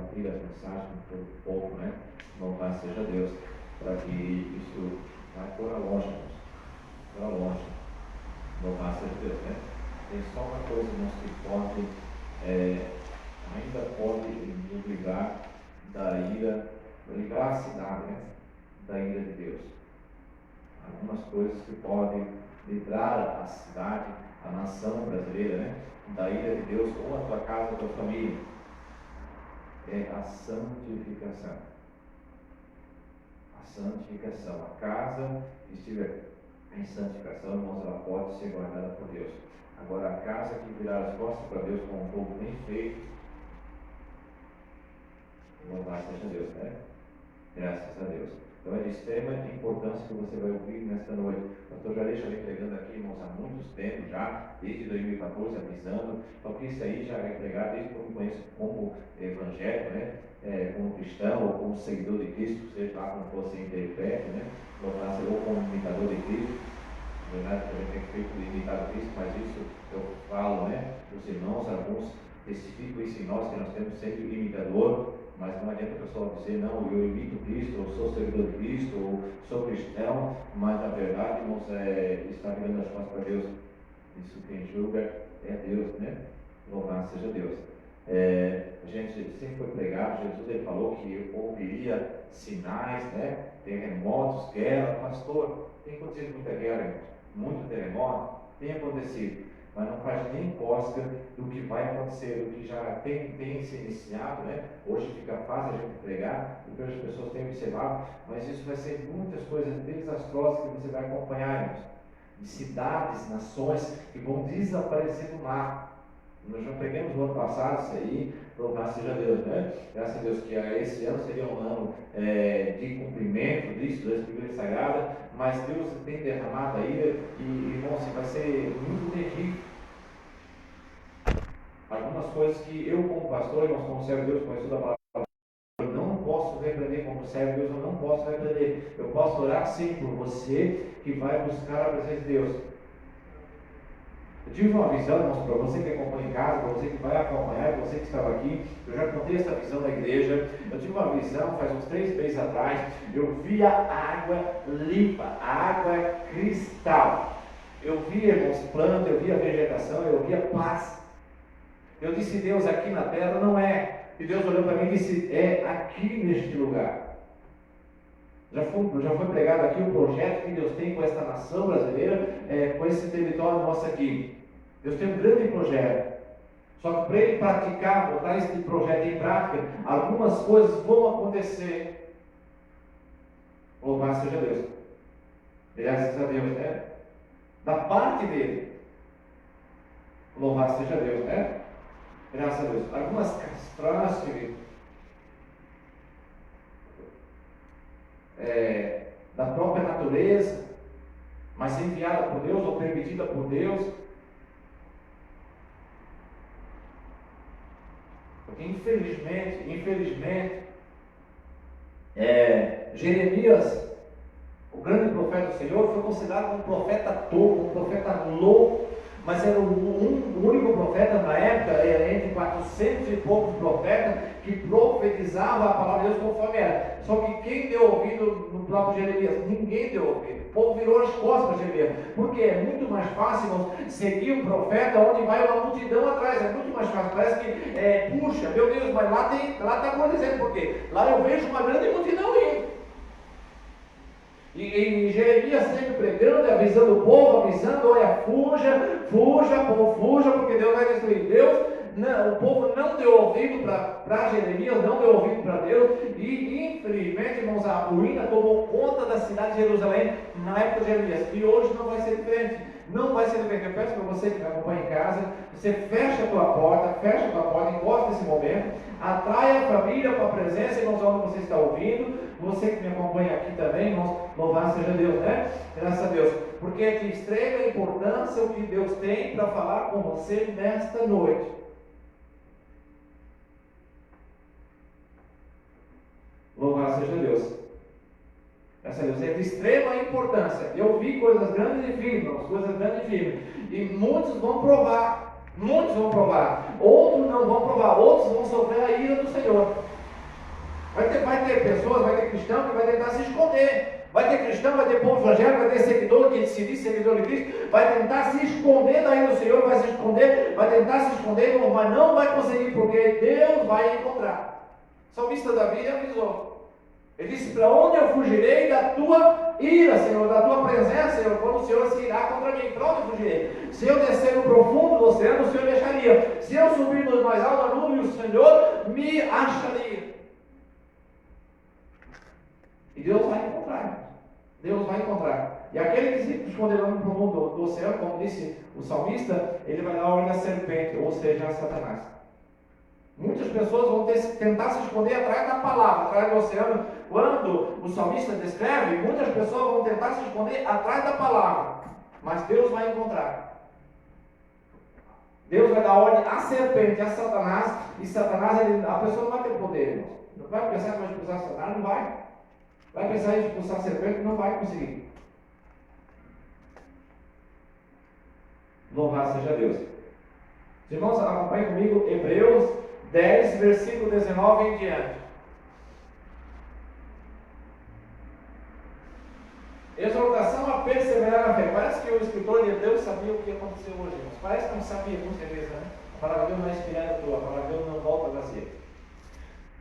compartilha as mensagens com todo o povo, né? Louvado seja Deus, para que isso vai para longe, para longe. Louvado seja Deus, né? Tem só uma coisa, irmãos, que pode, ainda pode nos livrar da ira, livrar a cidade, né? Da ira de Deus. Algumas coisas que podem livrar a cidade, a nação brasileira, né? Da ira de Deus, ou a tua casa, a tua família. É a santificação. A santificação. A casa que estiver em santificação, irmãos, ela pode ser guardada por Deus. Agora, a casa que virar as costas para Deus, como um povo bem feito, louvado seja Deus, né? Graças a Deus. Então é de extrema importância que você vai ouvir nesta noite. O pastor já deixa me pregando aqui, irmãos, há muitos tempos já, desde 2014, avisando. Então, que isso aí já é pregado desde que eu me conheço como evangélico, né? Como cristão ou como seguidor de Cristo, seja lá como fosse interprete, né? Ou como imitador de Cristo. Na verdade, também tem feito de imitar Cristo, mas isso eu falo, né? Os irmãos, alguns testificam isso em nós, que nós temos sempre imitador. Mas não adianta a pessoa dizer, não, eu imito Cristo, ou sou seguidor de Cristo, ou sou cristão, mas na verdade, irmãos, está virando as costas para Deus. Isso quem julga é Deus, né? Louvado seja Deus. A gente sempre foi pregado, Jesus ele falou que ouviria sinais, né? Terremotos, guerra. Pastor, tem acontecido muita guerra, irmãos, muito terremoto, tem acontecido. Mas não faz nem cosca do que vai acontecer, do que já tem se iniciado, né? Hoje fica fácil a gente pregar, porque as pessoas têm observado, mas isso vai ser muitas coisas desastrosas que você vai acompanhar, irmãos. De cidades, nações que vão desaparecer do mar. Nós já pregamos no ano passado isso aí, louvado seja Deus, né? Graças a Deus que esse ano seria um ano de cumprimento disso, da Escritura Sagrada, mas Deus tem derramado a ira e, irmãos, vai ser muito terrível. Algumas coisas que eu, como pastor, irmãos, como servo de Deus, como estudo da palavra, eu não posso repreender, como servo de Deus, eu não posso repreender. Eu posso orar sim por você que vai buscar a presença de Deus. Eu tive uma visão, irmãos, para você que acompanha em casa, para você que vai acompanhar, para você que estava aqui. Eu já contei essa visão na igreja. Eu tive uma visão faz uns 3 meses atrás. Eu via água limpa, água cristal. Eu via, irmãos, planta, eu via vegetação, eu via paz. Eu disse, Deus, aqui na terra não é. E Deus olhou para mim e disse, é aqui neste lugar. Já foi pregado aqui o projeto que Deus tem com esta nação brasileira, com esse território nosso aqui. Deus tem um grande projeto. Só que para ele praticar, botar esse projeto em prática, algumas coisas vão acontecer. Louvado seja Deus. Graças a Deus, né? Da parte dele. Louvado seja Deus, né? Graças a Deus. Algumas catástrofes da própria natureza, mas enviada por Deus ou permitida por Deus. Porque infelizmente, Jeremias, o grande profeta do Senhor, foi considerado um profeta tolo, um profeta louco, mas era o único profeta na época, era entre 400 e poucos profetas, que profetizavam a palavra de Deus conforme era. Só que quem deu ouvido no próprio Jeremias? Ninguém deu ouvido. O povo virou as costas para Jeremias, porque é muito mais fácil, irmãos, seguir um profeta onde vai uma multidão atrás. É muito mais fácil. Parece que, puxa, meu Deus, mas lá está acontecendo, porque lá eu vejo uma grande multidão indo. E Jeremias sempre pregando, avisando o povo, avisando, olha, fuja, povo, fuja, porque Deus vai destruir. O povo não deu ouvido para Jeremias, não deu ouvido para Deus, e infelizmente, irmãos, a ruína tomou conta da cidade de Jerusalém na época de Jeremias, e hoje não vai ser diferente. Não vai ser diferente. Eu peço para você que me acompanha em casa, você fecha a tua porta, encosta nesse momento, atrai a família para a presença, irmãos, onde você está ouvindo. Você que me acompanha aqui também, irmãos, louvado seja Deus, né? Graças a Deus. Porque é de extrema importância o que Deus tem para falar com você nesta noite. Louvado seja Deus. Graças a Deus. É de extrema importância. Eu vi coisas grandes e firmes, coisas grandes e firmes. E muitos vão provar. Outros não vão provar. Outros vão sofrer a ira do Senhor. pessoas, vai ter cristão que vai tentar se esconder. Vai ter cristão, vai ter povo evangélico, vai ter seguidor que se diz seguidor de Cristo, vai tentar se esconder daí do Senhor, vai se esconder, vai tentar se esconder, mas não vai conseguir, porque Deus vai encontrar. O salmista Davi avisou. Ele disse: para onde eu fugirei da tua ira, Senhor, da tua presença, Senhor, quando o Senhor se irá contra mim? Para onde eu fugirei? Se eu descer no profundo do oceano, o Senhor me acharia. Se eu subir no mais alto da nuvem, o Senhor me acharia. E Deus vai encontrar. Deus vai encontrar. E aquele que se esconder no profundo do oceano, como disse o salmista, ele vai dar a ordem da serpente, ou seja, a Satanás. Muitas pessoas vão tentar se esconder atrás da palavra, atrás do oceano. Quando o salmista descreve, muitas pessoas vão tentar se esconder atrás da palavra. Mas Deus vai encontrar. Deus vai dar ordem à serpente, a Satanás. E Satanás, a pessoa não vai ter poder, irmãos. Não vai pensar que vai expulsar Satanás, não vai. Vai pensar em expulsar a serpente, não vai conseguir. Louvado seja Deus. Os irmãos, acompanhem comigo Hebreus 10, versículo 19 em diante. Exortação a perseverar na fé. Parece que o escritor de Hebreus sabia o que aconteceu hoje, irmãos. Parece que não sabia, com certeza, né? A palavra de Deus não é inspirada tua, a palavra de Deus não volta vazia.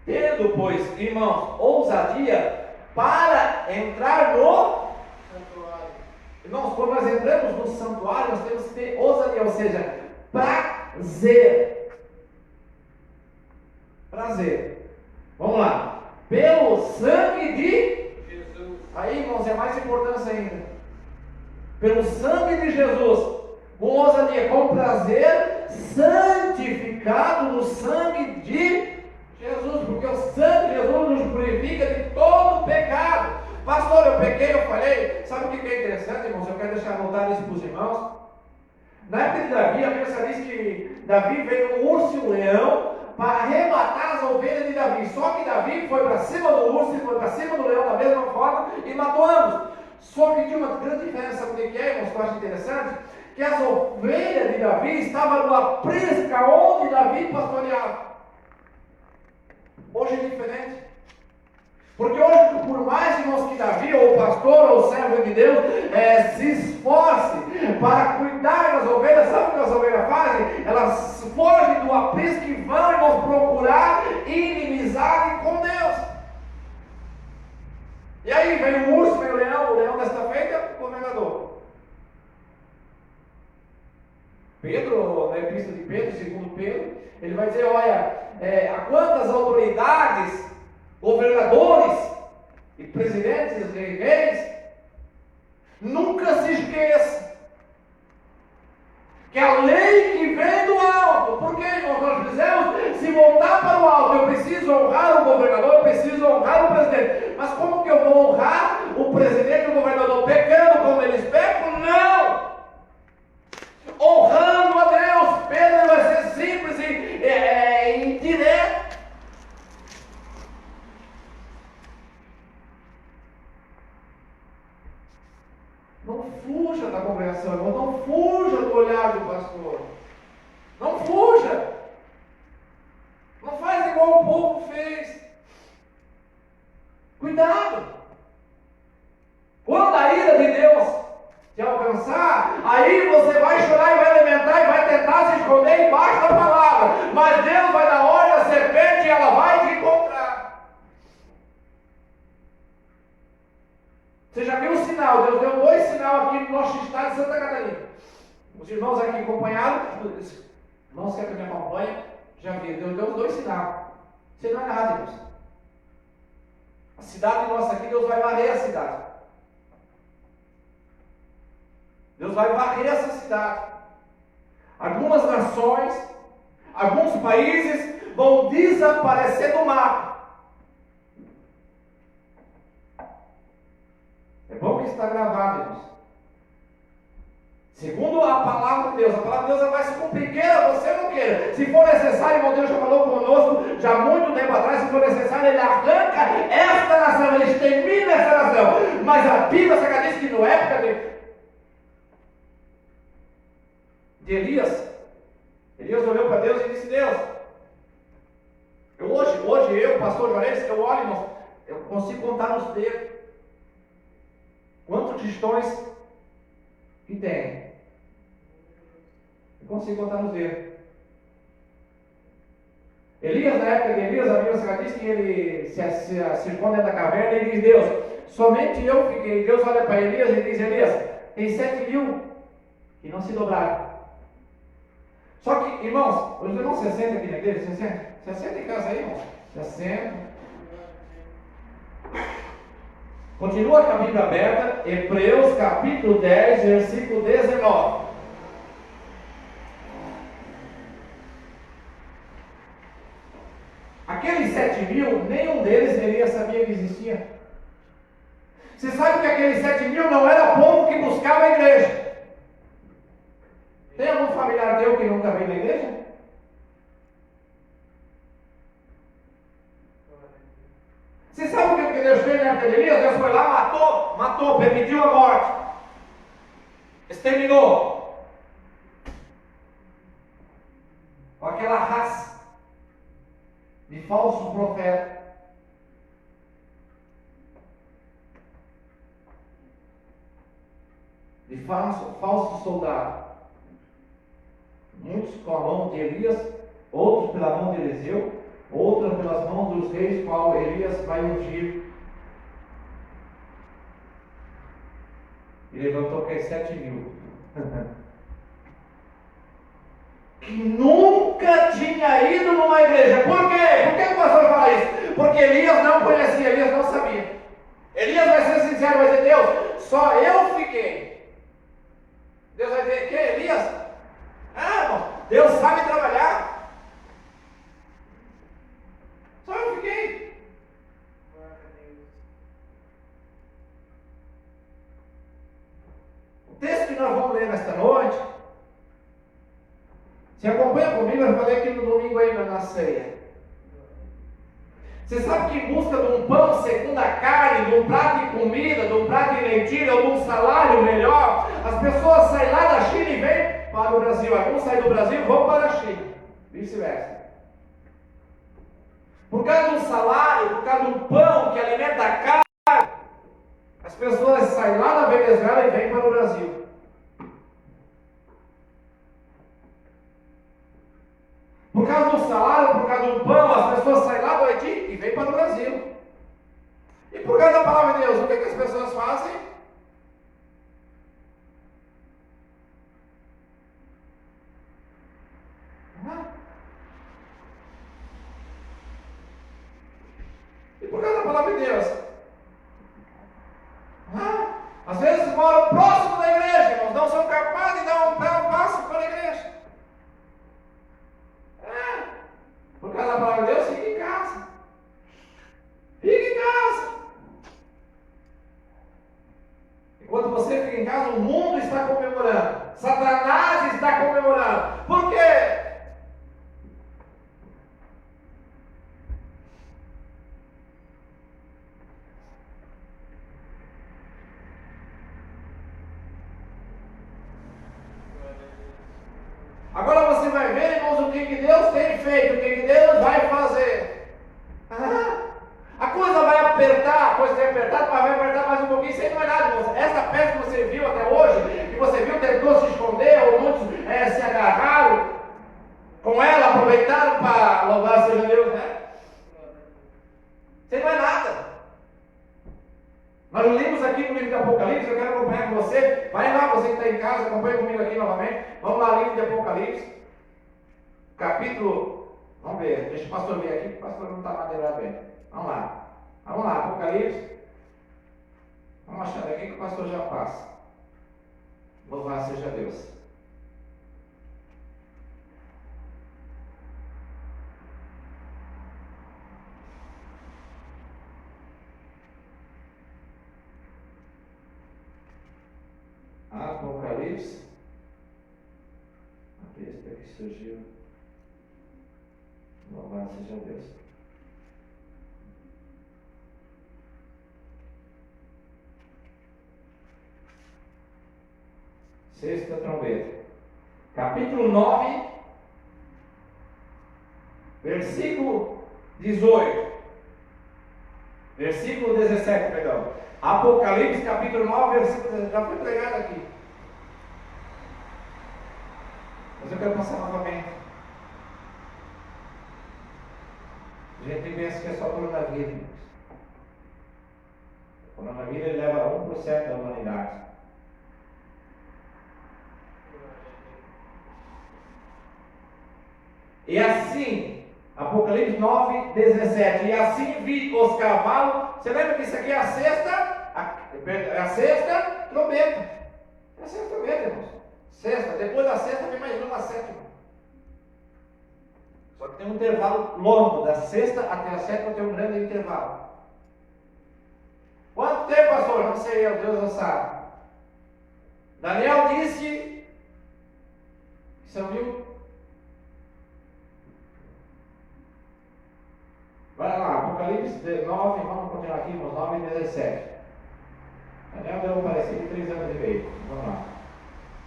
Tendo, pois, irmãos, ousadia para entrar no santuário. Irmãos, quando nós entramos no santuário, nós temos que ter ousadia, ou seja, prazer. Prazer. Vamos lá. Pelo sangue de Jesus. Aí, irmãos, é mais importância ainda. Pelo sangue de Jesus. Com ousadia, com prazer, santificado no sangue de Jesus. Porque o sangue de Jesus nos purifica de todo pecado. Pastor, eu pequei, eu falei. Sabe o que é interessante, irmãos? Eu quero deixar anotado isso para os irmãos. Na época de Davi, a Bíblia diz que Davi veio um urso e um leão para arrematar as ovelhas de Davi. Só que Davi foi para cima do urso e foi para cima do leão da mesma forma e matou ambos. Só que tinha uma grande diferença. Sabe o que é, irmãos, que eu acho interessante? Que as ovelhas de Davi estavam no aprisco onde Davi pastoreava. Hoje é diferente. Porque hoje, por mais, irmãos, que Davi, ou o pastor, ou o servo de Deus, se esforce para cuidar das ovelhas, sabe o que as ovelhas fazem? Elas fogem do aprisco e vão, irmãos, procurar inimizade com Deus. E aí vem o urso, vem o leão desta feita é o governador. Pedro, na epístola de Pedro, segundo Pedro, ele vai dizer: olha, a quantas autoridades, governadores e presidentes e reis, nunca se esqueça que a lei que vem do alto, porque nós precisamos se voltar para o alto. Eu preciso honrar o governador, eu preciso honrar o presidente. Mas como que eu vou honrar o presidente e o governador? Pecando como eles pecam? Não! Honrando a Deus. Pedro vai ser simples e direto. Não fuja da congregação, irmão. Não fuja do olhar do pastor. Não fuja. Não faz igual o povo fez. Cuidado. Quando a ira de Deus te alcançar, aí você vai chorar e vai alimentar e vai tentar se esconder embaixo da palavra. Mas Deus vai dar ordem à serpente e ela vai te encontrar. Você já viu o sinal? Deus deu 2 sinais aqui no nosso estado de Santa Catarina. Os irmãos aqui acompanharam, irmãos que me acompanham, já viram. Deus deu 2 sinais. Isso não é nada, irmãos. A cidade nossa aqui, Deus vai varrer a cidade. Deus vai varrer essa cidade. Algumas nações, alguns países vão desaparecer do mapa. É bom que está gravado, irmãos. Segundo a palavra de Deus, a palavra de Deus vai se cumprir, queira você ou não queira. Se for necessário, irmão, Deus já falou conosco, já há muito tempo atrás, se for necessário, Ele arranca esta nação, Ele extermina esta nação. Mas a Bíblia Sagrada diz que na época de Elias olhou para Deus e disse: Deus, hoje eu, pastor Juarez, eu olho, irmão, Eu consigo contar nos dedos quantos cristãos que tem. Eu consigo contar nos dedos. Elias, na época de Elias, a Bíblia diz que ele se esconde da caverna e diz: Deus, somente eu fiquei. Deus olha para Elias e diz: Elias, tem 7.000 que não se dobraram. Só que, irmãos, os irmãos se sentam aqui na igreja, se senta em casa aí, irmão. Se senta. Continua com a Bíblia aberta, Hebreus capítulo 10, versículo 19. Aqueles 7.000, nenhum deles Elias sabia que existia. Você sabe que aqueles 7.000 não era povo que buscava a igreja. Tem algum familiar teu que nunca veio na igreja? Você sabe o que Deus fez na época de Elias? Deus foi lá, matou, permitiu a morte, exterminou com aquela raça de falso profeta. De falso soldado. Muitos com a mão de Elias, outros pela mão de Eliseu, outros pelas mãos dos reis, qual Elias vai ungir. E levantou aqueles 7.000. Que nunca tinha ido numa igreja. Por quê? Por que o pastor fala isso? Porque Elias não conhecia, Elias não sabia. Elias vai ser sincero, vai dizer: Deus, só eu fiquei. Deus vai dizer: que Elias? Irmão, Deus sabe trabalhar. Só eu fiquei. O texto que nós vamos ler nesta noite, se acompanha comigo, eu falei aqui no domingo ainda na ceia. Você sabe que em busca de um pão segundo a carne, de um prato de comida, de um prato de lentilha, ou de um salário melhor, as pessoas saem lá da China e vêm para o Brasil. Alguns saem do Brasil e vão para a China. Vice-versa. Por causa de um salário, por causa de um pão que alimenta a carne, as pessoas saem lá da Venezuela e vêm para o Brasil. Por causa do salário, por causa do pão, as pessoas saem lá do Haiti e vêm para o Brasil. E por causa da palavra de Deus, o que as pessoas fazem? E por causa da palavra de Deus? Às vezes moram próximo da igreja, irmãos, não são capazes de dar um passo para a igreja. Por causa da palavra de Deus, fique em casa. Fique em casa. Enquanto você fica em casa, o mundo está comemorando. Satanás está comemorando. Por quê? Agora você vai ver, irmãos, o que Deus tem feito, o que Deus vai fazer. A coisa vai apertar, a coisa vai apertar, mas vai apertar mais um pouquinho. Isso aí não é nada, irmãos. Essa peça que você viu até hoje, que você viu, tentou se esconder, ou muitos se agarraram com ela, aproveitaram para louvar seja Deus, né? Isso aí não é nada. Nós lemos aqui no livro de Apocalipse, eu quero acompanhar com você. Vai lá, você que está em casa, acompanha comigo aqui novamente. Vamos lá, livro de Apocalipse. Capítulo, vamos ver, deixa o pastor ver aqui, o pastor não está madeirado bem. Vamos lá, Apocalipse. Vamos achar aqui que o pastor já passa. Louvado seja Deus. Apocalipse. A besta que surgiu. Louvado seja Deus. Sexta trombeta. Capítulo 9, versículo 18. Versículo 17, perdão. Apocalipse capítulo 9, versículo 17. Já foi pregado aqui. Mas eu quero passar novamente. A gente pensa que é só coronavírus. O coronavírus ele leva a 1% da humanidade. E assim, Apocalipse 9, 17. E assim vi os cavalos. Você lembra que isso aqui é a sexta? A sexta trombeta. É a sexta trombeta, irmãos. Sexta. Depois da sexta vem mais uma, a sétima. Só que tem um intervalo longo. Da sexta até a sétima tem um grande intervalo. Quanto tempo, pastor? Não sei, Deus não sabe. Daniel disse que são 1000. Vai lá, Apocalipse 9, vamos continuar aqui, irmãos, 9 e 17. Daniel deu um parecer de 3 anos e meio. Vamos lá.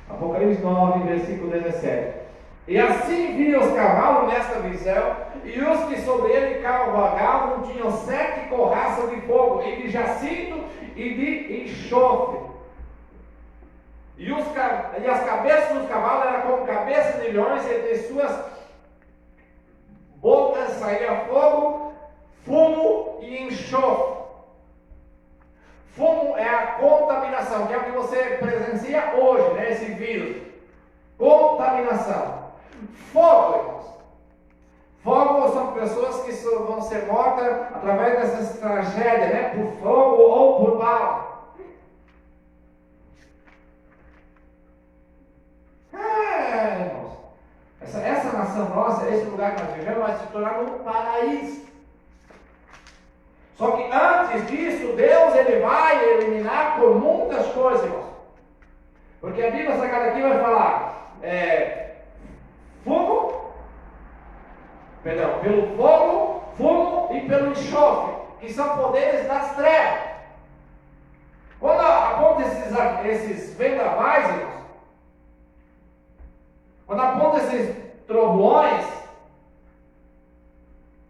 Apocalipse 9, versículo 17. E assim vi os cavalos nesta visão, e os que sobre ele cavalgavam tinham 7 corraças de fogo, e de jacinto e de enxofre. E as cabeças dos cavalos eram como cabeças de leões, e de suas bocas saía fogo, fumo e enxofre. Fumo é a contaminação, que é o que você presencia hoje, né? Esse vírus. Contaminação. Fogo, irmãos. Fogo são pessoas que vão ser mortas através dessas tragédias, né? Por fogo ou por bala. Irmãos. Essa nação nossa, esse lugar que nós vivemos, vai se tornar um paraíso. Só que antes disso, Deus ele vai eliminar por muitas coisas, irmãos. Porque a Bíblia Sagrada aqui vai falar pelo fogo, fumo e pelo enxofre, que são poderes das trevas. Quando aponta esses vendavais, irmãos, quando aponta esses trovões,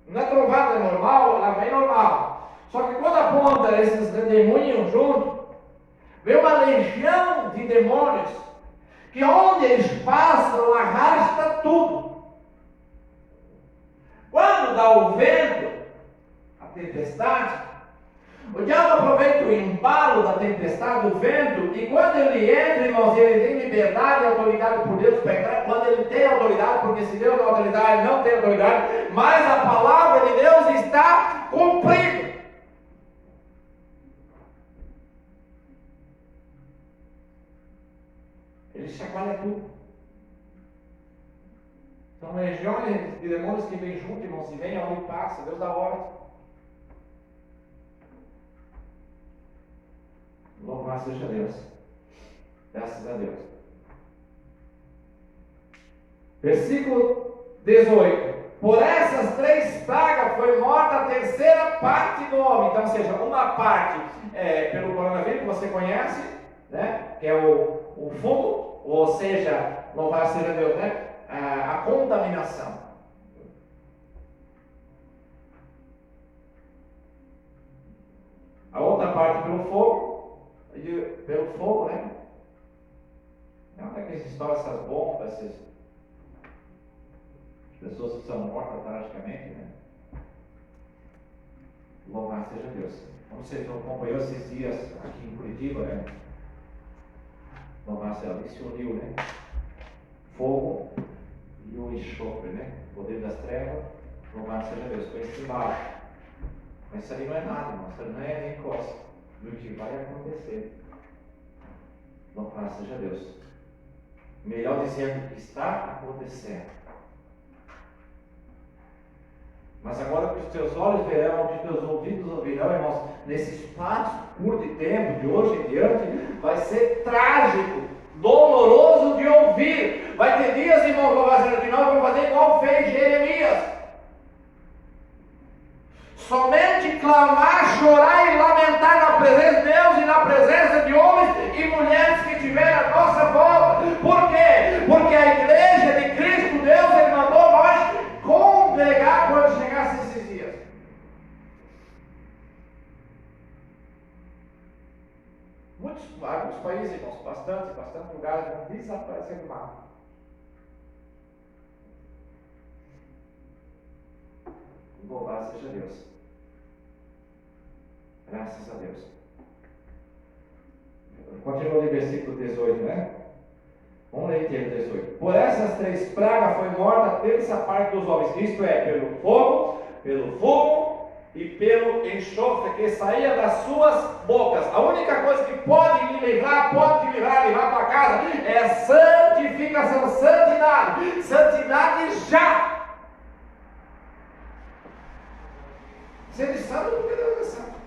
não é trovada normal, ela vem normal. Só que quando aponta esses demônios juntos, vem uma legião de demônios, que onde eles passam, arrasta tudo. Quando dá o vento, a tempestade, o diabo aproveita o embalo da tempestade, do vento, e quando ele entra, irmãos, ele tem liberdade e autoridade por Deus para entrar, quando ele tem autoridade, porque se Deus não tem autoridade, ele não tem autoridade, mas a palavra de Deus está cumprida. Ele chacoalha tudo. São legiões de demônios que vêm junto, irmãos, se vem aonde passa, Deus dá ordem. Louvado seja Deus. Graças a Deus. Versículo 18. Por essas 3 pragas foi morta a terceira parte do homem. Então, ou seja, uma parte pelo coronavírus, que você conhece, né? Que é o fungo, ou seja, louvado seja Deus, né? A contaminação. A outra parte pelo fogo, né? Não é que essas histórias, essas bombas, essas pessoas que são mortas tragicamente, né? Louvado seja Deus. Como você acompanhou esses dias aqui em Curitiba, né? Louvado seja Deus, se uniu, né? Fogo e o enxofre, né? O poder das trevas, louvado seja Deus. Com esse embaixo. Mas isso aí não é nada, irmão. Isso não é nem coisa do que vai acontecer. Louvado seja Deus. Melhor dizendo que está acontecendo. Mas agora que os teus olhos verão, que os teus ouvidos ouvirão, irmãos, nesse espaço curto de tempo, de hoje em diante, vai ser trágico, doloroso de ouvir. Vai ter dias, irmãos, que nós vamos fazer igual fez Jeremias. Somente clamar, chorar e lamentar na presença de Deus e na presença de homens e mulheres que tiverem à nossa volta. Por quê? Porque a igreja de Cristo, Deus, Ele mandou nós congregar quando chegasse esses dias. alguns países, irmãos, bastante lugares vão desaparecer do mapa. Louvado seja Deus. Graças a Deus. Continua no versículo 18, né? Vamos ler inteiro 18. Por essas 3 pragas foi morta a terça parte dos homens, isto é, pelo fogo, pelo fogo e pelo enxofre que saía das suas bocas. A única coisa que pode te levar para casa, é santificação, santidade. Santidade já. Ser santo porque Deus é santo.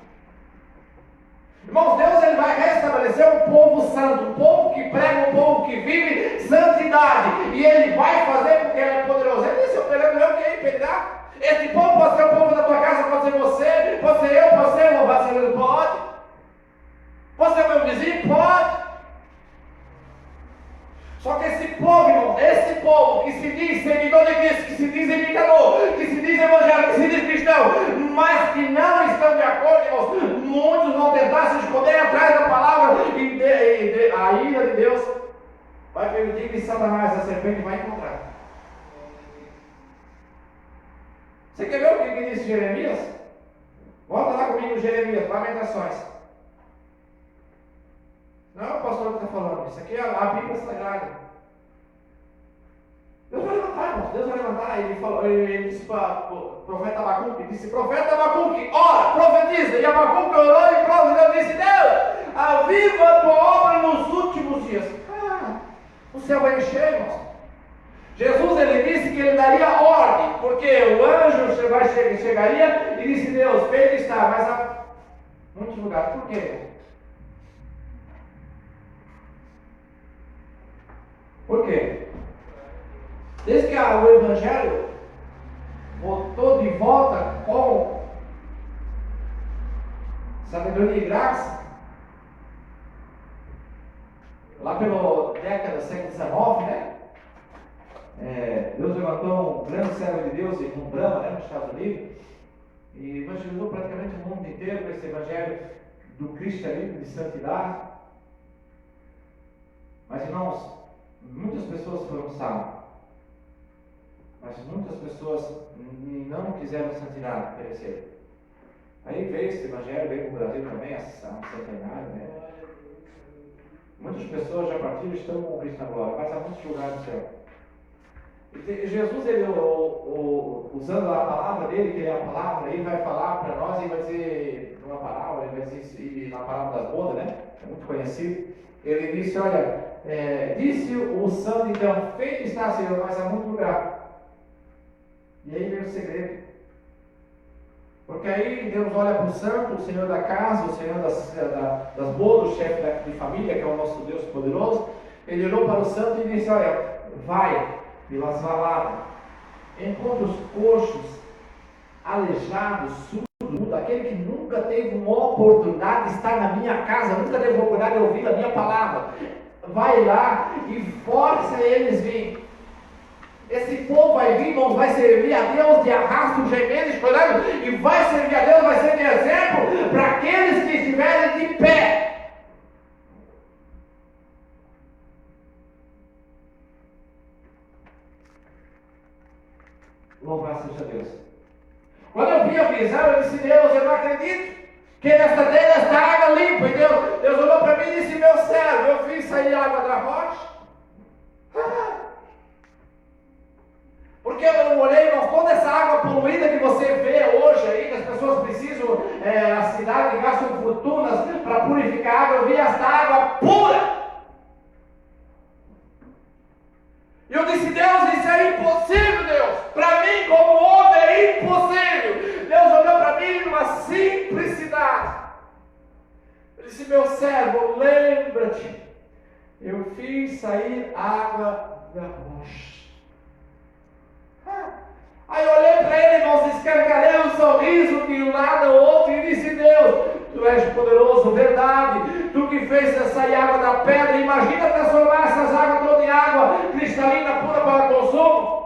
Irmãos, Deus ele vai restabelecer um povo santo, um povo que prega, um povo que vive santidade. E Ele vai fazer porque Ele é poderoso. Ele disse, eu quero impedirá. Este povo pode ser o povo da tua casa, pode ser você, pode ser eu, pode ser louvado seja Deus, pode. Pode ser meu vizinho, pode. Só que esse povo, irmão, esse povo que se diz seguidor de Cristo, que se diz imitador, que se diz evangélico, que se diz cristão, mas que não estão de acordo, irmãos, muitos vão tentar se esconder atrás da palavra e a ira de Deus vai permitir que Satanás, a serpente, vai encontrar. Você quer ver o que disse Jeremias? Volta lá comigo, Jeremias, Lamentações. Não é o pastor que está falando, isso aqui é a Bíblia Sagrada. Deus vai levantar, irmãos, Deus vai levantar. Ele disse para o profeta Abacuque, profeta Abacuque, ora, profetiza. E Abacuque orou e pronto, Deus disse, Deus, aviva a tua obra nos últimos dias. O céu vai encher, irmãos. Jesus, ele disse que ele daria ordem, porque o anjo chegaria e disse, Deus, feito está, mas há muitos lugares. Por quê? Por quê? Desde que o Evangelho voltou de volta com sabedoria e graça, lá pela década do século XIX, né? Deus levantou um grande servo de Deus em Umbrama, né, nos Estados Unidos, e evangelizou praticamente o mundo inteiro com esse Evangelho do cristianismo de santidade. Mas, irmãos, muitas pessoas foram salvas, mas muitas pessoas não quiseram santidade, pereceram. Aí veio esse Evangelho, veio para o Brasil também, há um centenário, né? Muitas pessoas já partiram e estão com Cristo na glória, mas há muitos lugares no céu. E Jesus, ele, usando a palavra dele, que é a palavra, ele vai falar para nós, ele vai dizer, numa parábola, ele vai dizer, na parábola das bodas, né? É muito conhecido. Ele disse, olha, disse o santo, então, feito está, Senhor, mas há muito lugar. E aí vem o segredo. Porque aí Deus olha para o santo, o Senhor da casa, o Senhor das bodas, o chefe de família, que é o nosso Deus poderoso. Ele olhou para o santo e disse, olha, vai pelas valadas, encontra os coxos, aleijados, surdos, aquele que nunca teve uma oportunidade de estar na minha casa, nunca teve a oportunidade de ouvir a minha palavra. Vai lá e força eles vir. Esse povo vai vir, irmãos, vai servir a Deus de arrasto, gemendo, chorando, e vai servir a Deus, vai ser de exemplo para aqueles que estiverem de pé. Louvado seja Deus. Quando eu vi a visão, eu disse, Deus, eu não acredito que nesta terra está água limpa. E Deus olhou para mim e disse, meu servo, eu fiz sair água da rocha. Porque eu olhei, irmãos, toda essa água poluída que você vê hoje aí, que as pessoas precisam, a cidade gastam fortunas para purificar a água, eu vi esta água pura. E eu disse, Deus, isso é impossível, Deus. Para mim, como homem, é impossível. Deus olhou para mim numa simplicidade. Ele disse, meu servo, lembra-te, eu fiz sair água da rocha. Aí eu olhei para ele, irmãos, escancarei um sorriso de um lado ao outro e disse, Deus, tu és poderoso, verdade, tu que fez sair água da pedra, imagina transformar essas águas todas em água cristalina, pura para consumo.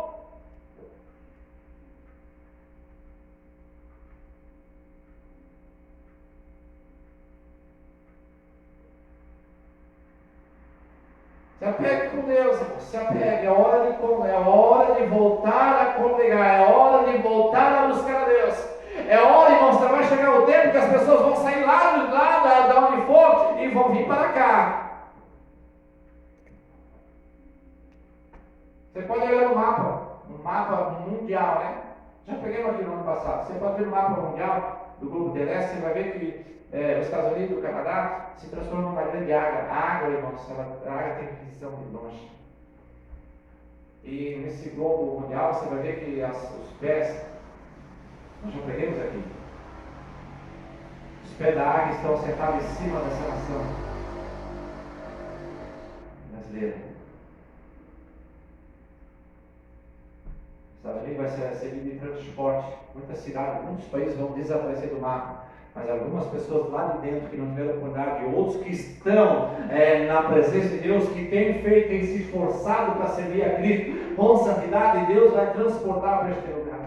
Se apegue com Deus, irmão. Se apegue. É hora de voltar a congregar. É hora de voltar a buscar a Deus. É hora, irmãos, vai chegar o tempo que as pessoas vão sair lá da onde for e vão vir para cá. Você pode olhar no mapa mundial, né? Já pegamos aqui no ano passado. Você pode ver no mapa mundial do globo terrestre, você vai ver que os Estados Unidos e o Canadá se transformam numa grande água. A água, irmãos, a água tem visão de longe. E nesse globo mundial você vai ver que os pés, nós já pegamos aqui, os pés da água estão assentados em cima dessa nação brasileira. Os Estados Unidos vai ser servido de transporte. Muitas cidades, muitos países vão desaparecer do mapa. Mas algumas pessoas lá de dentro que não tiveram oportunidade, outros que estão na presença de Deus, que têm feito, têm se esforçado para servir a Cristo com santidade, Deus vai transportar para este lugar.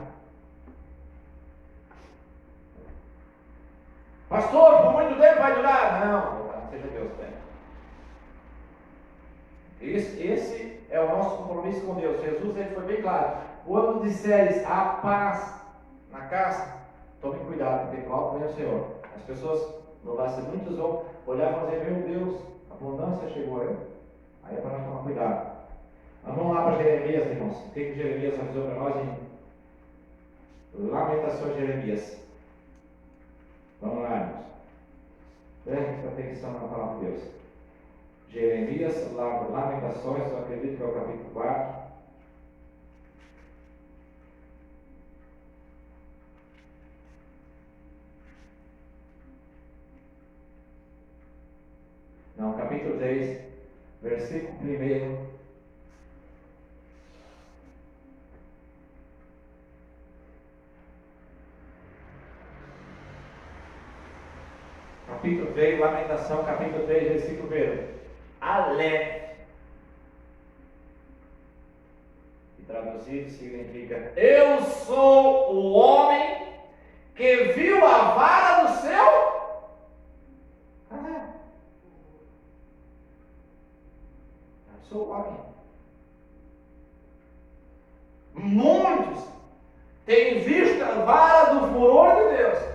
Pastor, por muito tempo vai durar? Não, seja Deus bem. Esse é o nosso compromisso com Deus. Jesus ele foi bem claro. Quando disseres a paz na casa, tome cuidado, porque qual vem o Senhor. As pessoas, não vai ser muitos, vão olhar e falar assim, meu Deus, a abundância chegou aí. Aí é para nós tomar cuidado. Mas vamos lá para Jeremias, irmãos. O que Jeremias avisou para nós em Lamentações de Jeremias? Vamos lá, irmãos. Preste atenção na palavra de Deus. Jeremias, Lamentações, eu acredito que é o capítulo 4. Não, capítulo 3, versículo 1. Capítulo 3, Lamentação, capítulo 3, versículo 1. Aleph. E traduzido significa: eu sou o homem que viu a vara do seu Aleph. Eu sou o homem. Muitos têm visto a vara do furor de Deus.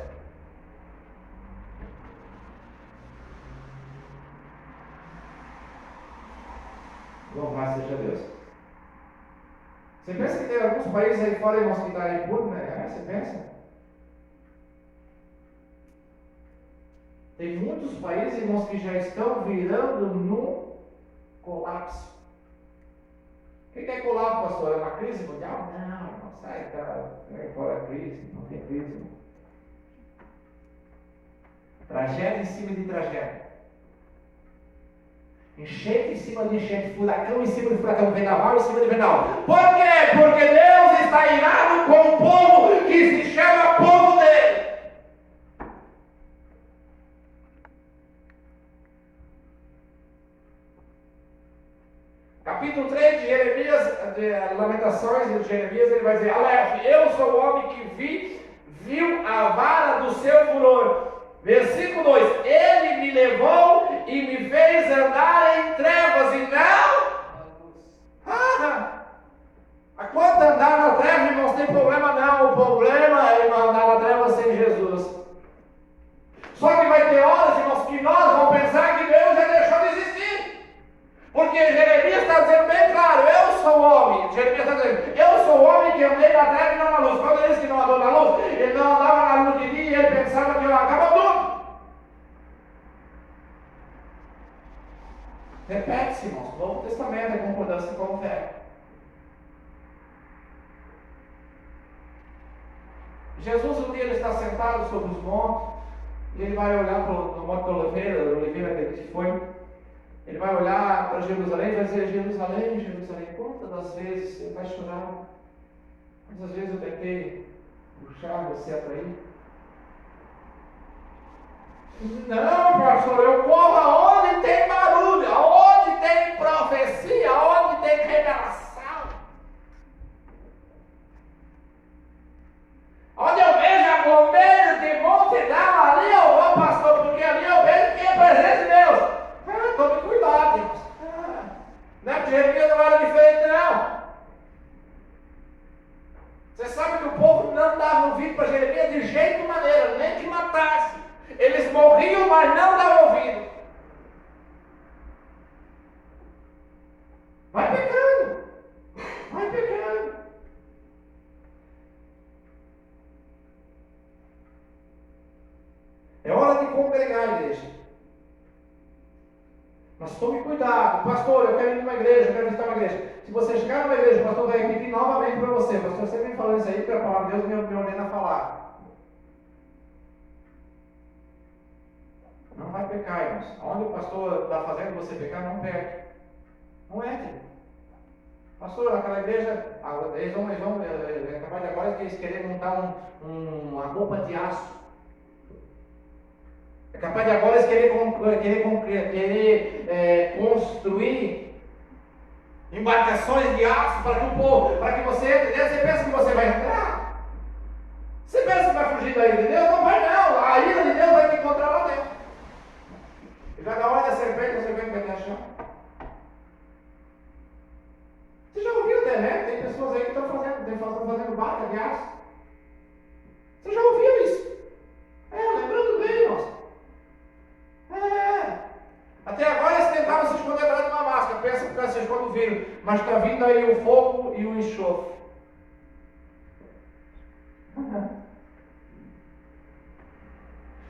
Louvado seja Deus. Você pensa que tem alguns países aí fora, irmãos, que está em público, né? Você pensa? Tem muitos países, irmãos, que já estão virando no colapso. O que é colapso, pastor? É uma crise mundial? Não, irmão, sai fora a crise, não tem crise, irmão. Tragédia em cima de tragédia. Enchente em cima de enchente, furacão em cima de furacão, vendaval em cima de vendaval. Por quê? Porque Deus está irado com o povo que se chama povo dele. Capítulo 3 de Jeremias, de Lamentações de Jeremias, ele vai dizer: Aleph, eu sou o homem que viu a vara do seu furor. Versículo 2: ele me levou e me fez andar em trevas e não a quanto andar na treva, irmãos, tem problema não. O problema é andar na treva sem Jesus. Só que vai ter horas, irmãos, que nós vamos pensar que Deus já deixou de existir. Porque Jeremias está dizendo bem claro: eu sou o homem. Jeremias está dizendo: eu sou o homem que andei na treva e não na luz. Quando ele disse que não andou na luz, ele não andava na luz de dia e ele pensava que acabou tudo. Repete-se, irmãos, o Novo Testamento é concordância com fé. Jesus um dia ele está sentado sobre os montes, e ele vai olhar no Monte da Oliveira que foi, ele vai olhar para Jerusalém e vai dizer: Jerusalém, Jerusalém, quantas das vezes você vai chorar? Quantas vezes eu tentei puxar você a trair? Não, pastor, eu corro aonde tem barulho, aonde tem profecia, aonde tem revelação. Onde eu vejo aglomerados de multidão, ali eu vou, pastor, porque ali eu vejo que é a presença de Deus. Tome cuidado, irmãos. Eles morriam, mas não davam ouvido. Vai pecando. Vai pecando. É hora de congregar, igreja. Mas tome cuidado. Pastor, eu quero ir numa igreja, eu quero visitar uma igreja. Se você chegar numa igreja, o pastor vai repetir novamente para você. Pastor, você vem falando isso aí, porque a palavra de Deus me ordena a falar. Não vai pecar, irmãos. Onde o pastor está fazendo você pecar, não peque. Não entre. Pastor, aquela igreja, eles vão capaz de agora que eles querem montar uma roupa de aço. É capaz de agora eles querer construir embarcações de aço para que o povo, para que você entre. Você pensa que você vai entrar? Você pensa que vai fugir da ira de Deus? Não vai não. A ira de Deus vai te encontrar lá dentro. E vai dar hora da serpente, a serpente vai te achar. Você já ouviu até, né? Tem pessoas aí que estão fazendo barca de aço. Você já ouviu isso? Lembrando bem, irmãos. Até agora eles tentavam se esconder atrás de uma máscara. Pensa que se esconde o vírus. Mas está vindo aí o fogo e o enxofre.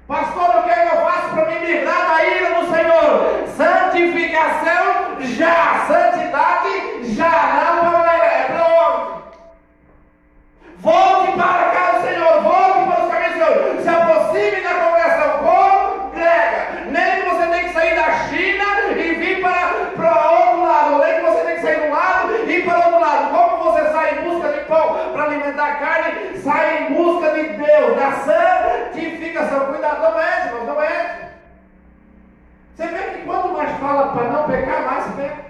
Pastor, o que eu faço para me livrar da ira do Senhor? Santificação já. Santidade já. Não para onde? Volte para a casa do Senhor. Volte para os caminhos do Senhor. Se aproxime da congregação. Congrega. Nem que você tem que sair da China e vir para outro lado. Nem que você tem que sair de um lado e ir para outro lado. Como você sai em busca de pão para alimentar a carne, sai em busca de Deus, da santificação. Cuidado, não é, irmão, não é. Você vê que quanto mais fala para não pecar, mais peca.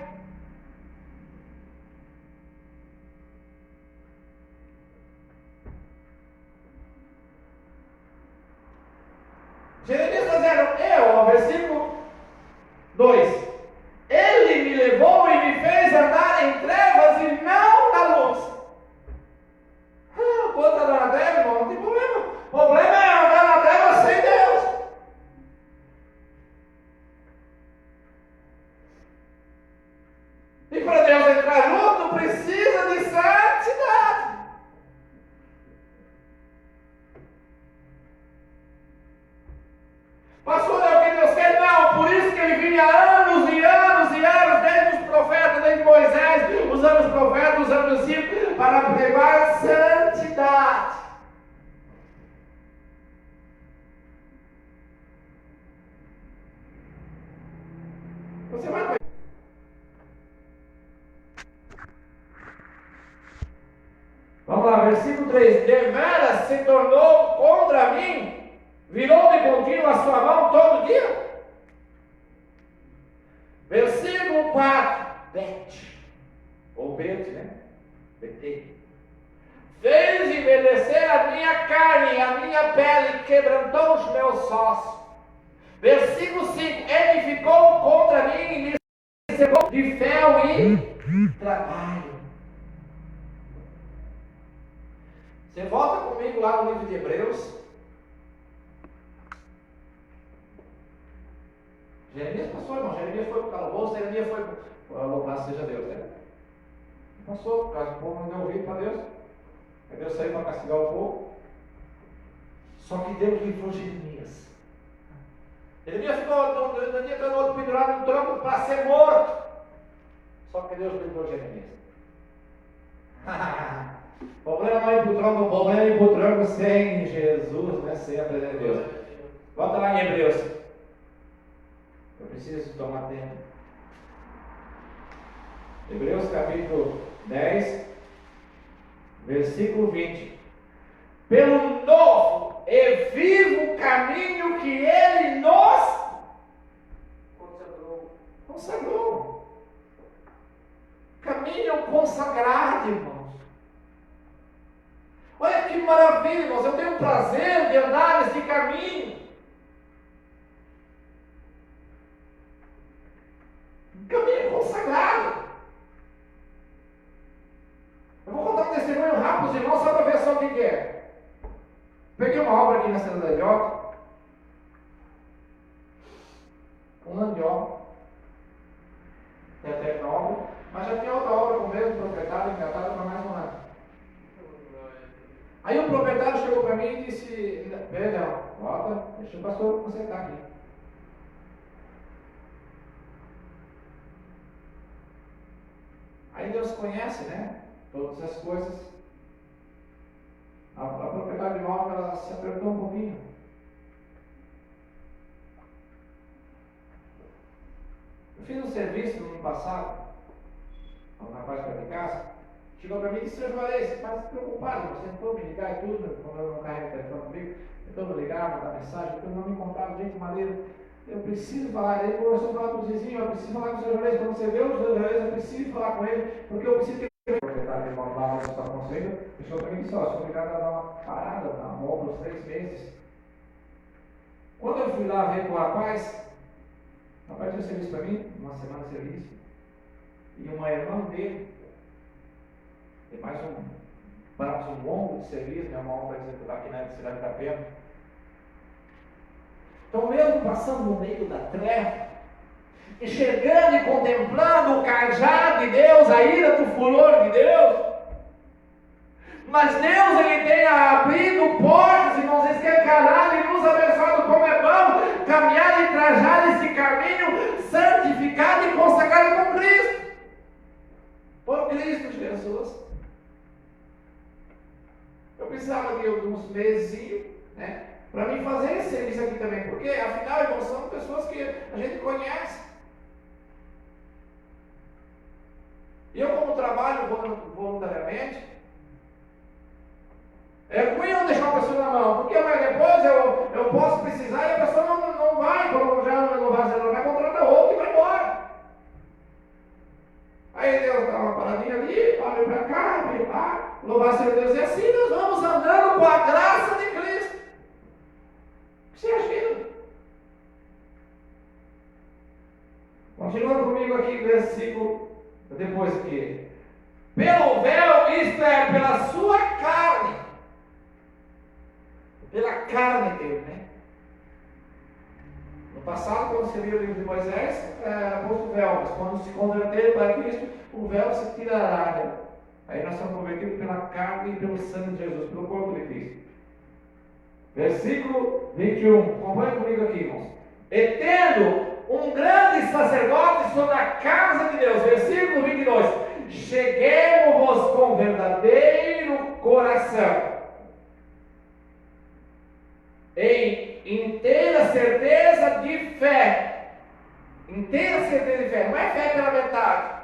Jeremias está dizendo, versículo 2: Ele me levou e me fez andar em trevas e não na luz. Quando está na treva, irmão, não tem problema. O problema é andar na treva sem Deus. E para Deus entrar junto, precisa de santidade. Pastor, é o que Deus quer? Não, por isso que ele vinha anos e anos e anos, desde os profetas, desde Moisés, usando os profetas, usando os discípulos, para pregar santidade. Você vai ver. Vamos lá, versículo 3: Deveras se tornou contra mim, virou de contínuo a sua mão todo dia. Versículo 4: Bet, ou Bet, né? Bet. Fez envelhecer a minha carne, a minha pele, quebrantou os meus ossos. Versículo 5: edificou contra mim e me cercou de fel e trabalho. Você volta comigo lá no livro de Hebreus. Jeremias passou, irmão. Jeremias foi para o calabouço, Jeremias foi para o louvado seja Deus, né? Passou, por causa do povo não deu ouvido para Deus. Aí Deus saiu para castigar o povo. Só que Deus livrou Jeremias. Jeremias ficou no dia todo pendurado no tronco para ser morto. Só que Deus livrou Jeremias. Problema não é ir para o tronco, o problema é ir para o tronco sem Jesus, né? Sem a presença de Deus. Volta lá em Hebreus. Eu preciso tomar tempo. Hebreus capítulo 10, versículo 20. Pelo novo e vivo caminho que Ele nos consagrou. Caminho consagrado, irmãos. Olha que maravilha, irmãos. Eu tenho o prazer de andar nesse caminho. Caminho consagrado. Eu vou contar um testemunho rápido, irmãos, só para ver só o que é. Peguei uma obra aqui na Cidade da Ilhota. um ano de obra. Já terminou a obra, mas já tinha outra obra com o mesmo proprietário engatada para mais um ano. Aí o proprietário chegou para mim e disse: Leão, volta, deixa o pastor consertar aqui. Aí Deus conhece, né? Todas as coisas. A proprietária de imóvel, ela se apertou um pouquinho. Eu fiz um serviço no ano passado, um rapaz para de casa, chegou para mim e disse: Senhor Juarez, você está preocupado, você tentou me ligar e tudo, como eu não carrego o telefone comigo, tentou me ligar, mandar mensagem, eu não me encontrava de jeito maneiro. Eu preciso falar, ele começou a falar com os vizinhos, eu preciso falar com o Senhor Juarez, quando você vê o Senhor Juarez, eu preciso falar com ele, porque eu preciso que o proprietário de imóvel lá onde está construindo, chegou para mim e disse: sou obrigado a dar uma parada na obra uns 3 meses. Quando eu fui lá ver com o rapaz tinha serviço para mim, uma semana de serviço, e uma irmã dele, tem mais um longo de serviço, minha irmã vai executar aqui na cidade da Pena. Então, mesmo passando no meio da treva, enxergando e contemplando o cajado de Deus, a ira do furor de Deus, mas Deus, Ele tem abrido portas, irmãos, escancarado e nos abençoado, como é bom caminhar e trajar esse caminho santificado e consagrado com Cristo, por Cristo Jesus. Eu precisava de alguns meses, né, para mim fazer esse serviço aqui também, porque afinal, irmãos, são pessoas que a gente conhece. E eu, como trabalho voluntariamente, é ruim eu deixar uma pessoa na mão, porque depois eu posso precisar e a pessoa não vai, quando já não vai contratar outro e vai embora. Aí Deus dá uma paradinha ali, olha para cá, vem lá, louvar Senhor Deus, e assim nós vamos andando com a graça de Cristo. Você agindo. Continua comigo aqui, versículo, depois aqui. Pelo véu, isto é, pela sua carne. Pela carne dele, né? No passado, quando se lia o livro de Moisés, era posto o véu, mas quando se converter para Cristo, o véu se tirará, né? Aí nós somos convertidos pela carne e pelo sangue de Jesus, pelo corpo de Cristo. Versículo 21, acompanhe comigo aqui, irmãos. E tendo um grande sacerdote sobre a casa de Deus, versículo 22, cheguemos-vos com verdadeiro coração, em inteira certeza de fé. Inteira certeza de fé, não é fé pela metade.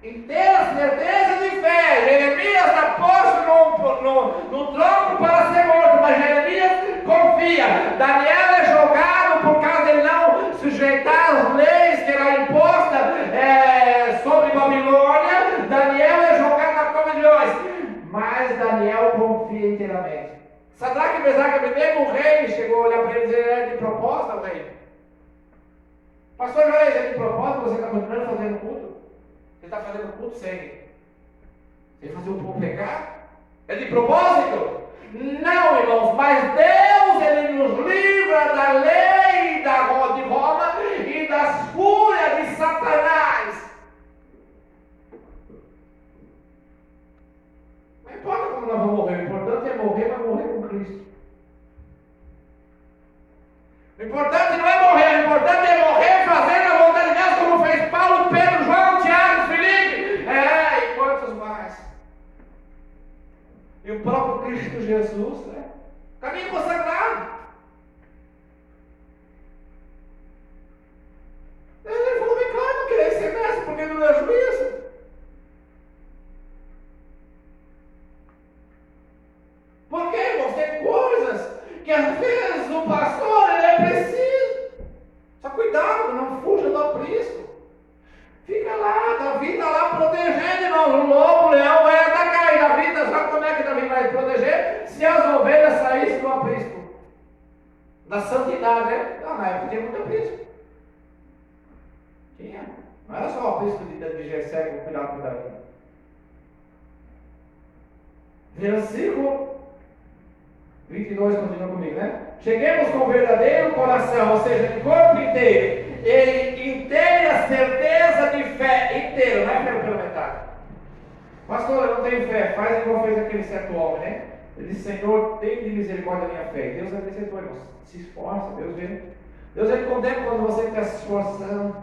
Inteira certeza de fé. Jeremias está posto no tronco para ser morto, mas Jeremias confia. Daniel é jogado por causa de ele não sujeitar as leis que eram impostas sobre Babilônia. Daniel é jogado na cova de leões, mas Daniel confia inteiramente. Sadraque, Mesaque e Abednego, o rei chegou a olhar para ele e dizer: é de propósito, o rei? Pastor Juarez, é de propósito você está continuando fazendo culto? Você está fazendo culto sem fazer o povo pecar? É de propósito? Não, irmãos, mas Deus, Ele nos livra da lei de Roma e das fúrias de Satanás. Não importa como nós vamos morrer, o importante é morrer, mas morrer com Cristo. O importante não é morrer, o importante é morrer fazendo a vontade de Deus, como fez Paulo, Pedro, João, Tiago, Filipe, e quantos mais. E o próprio Cristo Jesus, né? Caminho consagrado. Ele falou bem claro: não queria ser mestre, porque não deu juízo. Porque, irmãos, tem coisas que às vezes o pastor ele é preciso. Só cuidado, não fuja do aprisco. Fica lá, Davi está lá protegendo, irmãos. O lobo, o leão vai atacar. E Davi, sabe como é que Davi vai proteger? Se as ovelhas saíssem do aprisco. Da santidade, né? Não, na época tinha muito aprisco. Tinha. Não era só o aprisco de Jessé com cuidado com Davi. Versículo 22, continua comigo, né? Cheguemos com o verdadeiro coração, ou seja, de corpo inteiro, e inteira certeza de fé, inteiro, não é pela metade. Pastor, eu não tenho fé, faz igual fez aquele certo homem, né? Ele disse, Senhor, tem de misericórdia da minha fé. E Deus acrescentou, irmão, se esforça, Deus vê. Deus ele contempla quando você está se esforçando.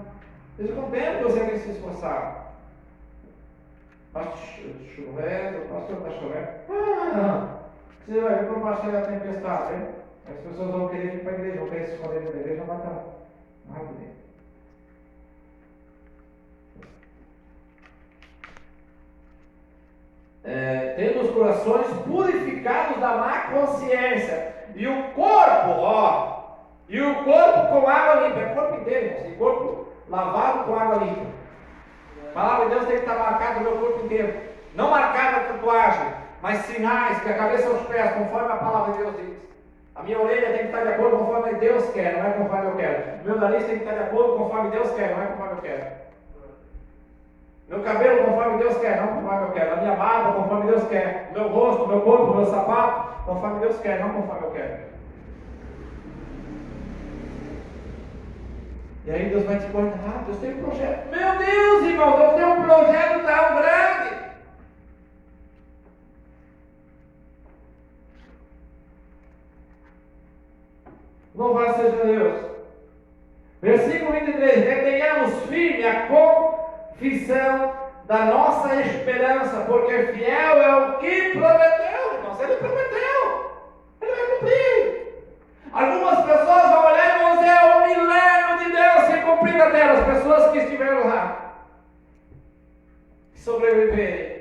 Deus contempla que você tem que se esforçar. Pastor, está chovendo. Você vai ver como chegar a tempestade, né? As pessoas vão querer ir para a igreja, vão querer se esconder da igreja, não vai estar rápido. Tendo os corações purificados da má consciência, e o corpo, com água limpa, é o corpo inteiro, irmãos, e corpo lavado com água limpa. A palavra de Deus tem que estar marcada no meu corpo inteiro, não marcada a tatuagem, mas sinais, que a cabeça aos pés, conforme a palavra de Deus diz. A minha orelha tem que estar de acordo conforme Deus quer, não é conforme eu quero. O meu nariz tem que estar de acordo conforme Deus quer, não é conforme eu quero. Meu cabelo conforme Deus quer, não conforme eu quero. A minha barba conforme Deus quer. Meu rosto, meu corpo, meu sapato conforme Deus quer, não conforme eu quero. E aí Deus vai te cortar. Deus tem um projeto. Meu Deus, irmão, Deus tem um projeto tão grande. Louvado seja Deus. Versículo 23. Retenhamos firme a confissão da nossa esperança, porque fiel é o que prometeu, irmãos. Ele prometeu, ele vai cumprir. Algumas pessoas vão olhar e vão dizer: é o milênio de Deus se cumprir na terra. As pessoas que estiveram lá, que sobreviverem.